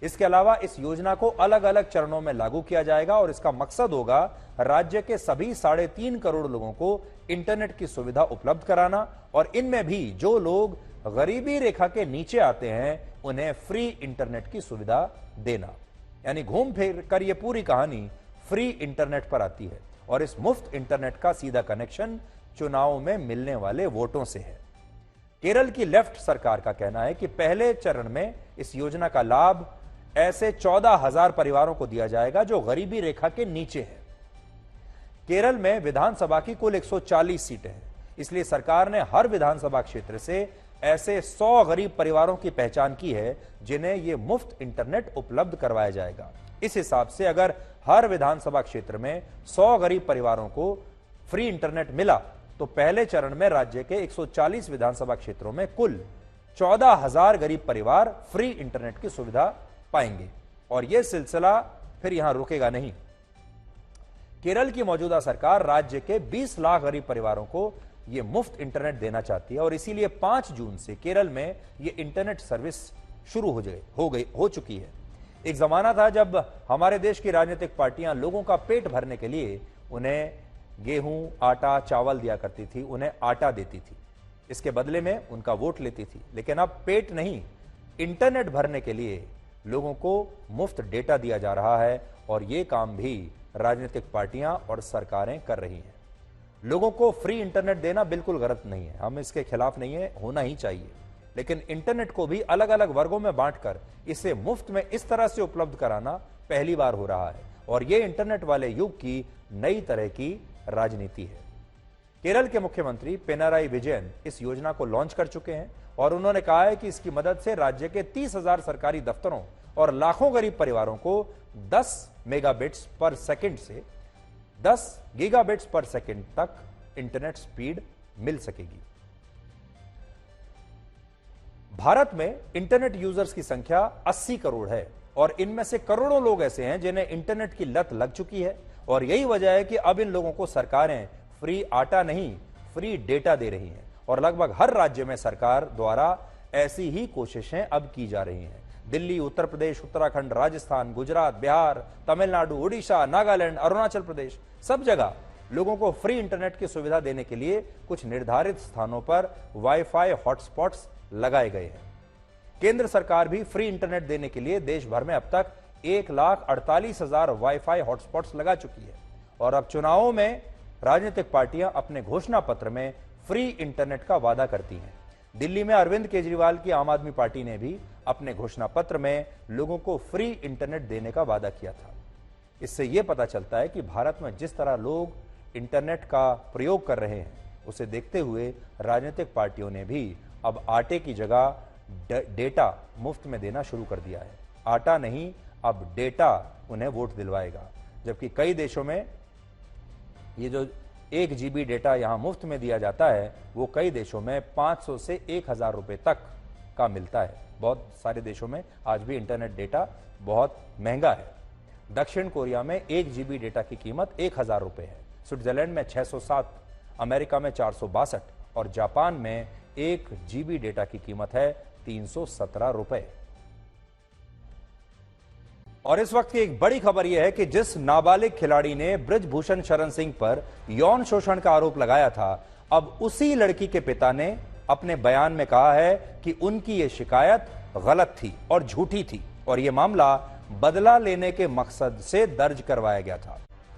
Speaker 2: इसके अलावा इस योजना को अलग अलग चरणों में लागू किया जाएगा और इसका मकसद होगा राज्य के सभी 3.5 करोड़ लोगों को इंटरनेट की सुविधा उपलब्ध कराना और इनमें भी जो लोग गरीबी रेखा के नीचे आते हैं उन्हें फ्री इंटरनेट की सुविधा देना। यानी घूम फिर कर यह पूरी कहानी फ्री इंटरनेट पर आती है और इस मुफ्त इंटरनेट का सीधा कनेक्शन चुनाव में मिलने वाले वोटों से है। केरल की लेफ्ट सरकार का कहना है कि पहले चरण में इस योजना का लाभ ऐसे 14,000 परिवारों को दिया जाएगा जो गरीबी रेखा के नीचे है। केरल में विधानसभा की कुल 140 सीटें हैं, इसलिए सरकार ने हर विधानसभा क्षेत्र से ऐसे 100 गरीब परिवारों की पहचान की है जिन्हें यह मुफ्त इंटरनेट उपलब्ध करवाया जाएगा। इस हिसाब से अगर हर विधानसभा क्षेत्र में 100 गरीब परिवारों को फ्री इंटरनेट मिला तो पहले चरण में राज्य के 140 विधानसभा क्षेत्रों में कुल 14,000 गरीब परिवार फ्री इंटरनेट की सुविधा पाएंगे और यह सिलसिला फिर यहां रुकेगा नहीं। केरल की मौजूदा सरकार राज्य के 20 लाख गरीब परिवारों को यह मुफ्त इंटरनेट देना चाहती है और इसीलिए 5 जून से केरल में यह इंटरनेट सर्विस शुरू हो चुकी है। एक जमाना था जब हमारे देश की राजनीतिक पार्टियां लोगों का पेट भरने के लिए उन्हें गेहूं, आटा, चावल दिया करती थी, उन्हें आटा देती थी, इसके बदले में उनका वोट लेती थी। लेकिन अब पेट नहीं, इंटरनेट भरने के लिए लोगों को मुफ्त डेटा दिया जा रहा है और यह काम भी राजनीतिक पार्टियां और सरकारें कर रही हैं। लोगों को फ्री इंटरनेट देना बिल्कुल गलत नहीं है, हम इसके खिलाफ नहीं है, होना ही चाहिए। लेकिन इंटरनेट को भी अलग अलग वर्गों में बांटकर इसे मुफ्त में इस तरह से उपलब्ध कराना पहली बार हो रहा है और यह इंटरनेट वाले युग की नई तरह की राजनीति है। केरल के मुख्यमंत्री पिनाराई विजयन इस योजना को लॉन्च कर चुके हैं और उन्होंने कहा है कि इसकी मदद से राज्य के 30,000 सरकारी दफ्तरों और लाखों गरीब परिवारों को 10 मेगाबिट्स पर सेकंड से 10 गीगाबिट्स पर सेकंड तक इंटरनेट स्पीड मिल सकेगी। भारत में इंटरनेट यूजर्स की संख्या 80 करोड़ है और इनमें से करोड़ों लोग ऐसे हैं जिन्हें इंटरनेट की लत लग चुकी है और यही वजह है कि अब इन लोगों को सरकारें फ्री आटा नहीं, फ्री डेटा दे रही हैं और लगभग हर राज्य में सरकार द्वारा ऐसी ही कोशिशें अब की जा रही हैं। दिल्ली, उत्तर प्रदेश, उत्तराखंड, राजस्थान, गुजरात, बिहार, तमिलनाडु, उड़ीसा, नागालैंड, अरुणाचल प्रदेश, सब जगह लोगों को फ्री इंटरनेट की सुविधा देने के लिए कुछ निर्धारित स्थानों पर वाईफाई हॉटस्पॉट्स लगाए गए हैं। केंद्र सरकार भी फ्री इंटरनेट देने के लिए देश भर में अब तक 1,48,000 वाईफाई हॉटस्पॉट्स लगा चुकी है और अब चुनावों में राजनीतिक पार्टियां अपने घोषणा पत्र में फ्री इंटरनेट का वादा करती हैं। दिल्ली में अरविंद केजरीवाल की आम आदमी पार्टी ने भी अपने घोषणा पत्र में लोगों को फ्री इंटरनेट देने का वादा किया था। इससे यह पता चलता है कि भारत में जिस तरह लोग इंटरनेट का प्रयोग कर रहे हैं उसे देखते हुए राजनीतिक पार्टियों ने भी अब आटे की जगह डेटा मुफ्त में देना शुरू कर दिया है। आटा नहीं, अब डेटा उन्हें वोट दिलवाएगा। जबकि कई देशों में ये जो 1 GB डेटा यहां मुफ्त में दिया जाता है वो कई देशों में 500 से 1,000 रुपए तक का मिलता है। बहुत सारे देशों में आज भी इंटरनेट डेटा बहुत महंगा है। दक्षिण कोरिया में 1 GB डेटा की कीमत 1,000 रुपए है, स्विट्जरलैंड में 607, अमेरिका में 462 और जापान में 1 GB डेटा की कीमत है 317 रुपए। और इस वक्त की एक बड़ी खबर यह है कि जिस नाबालिग खिलाड़ी ने बृजभूषण शरण सिंह पर यौन शोषण का आरोप लगाया था, अब उसी लड़की के पिता ने अपने बयान में कहा है कि उनकी यह शिकायत गलत थी और झूठी थी और यह मामला बदला लेने के मकसद से दर्ज करवाया गया था।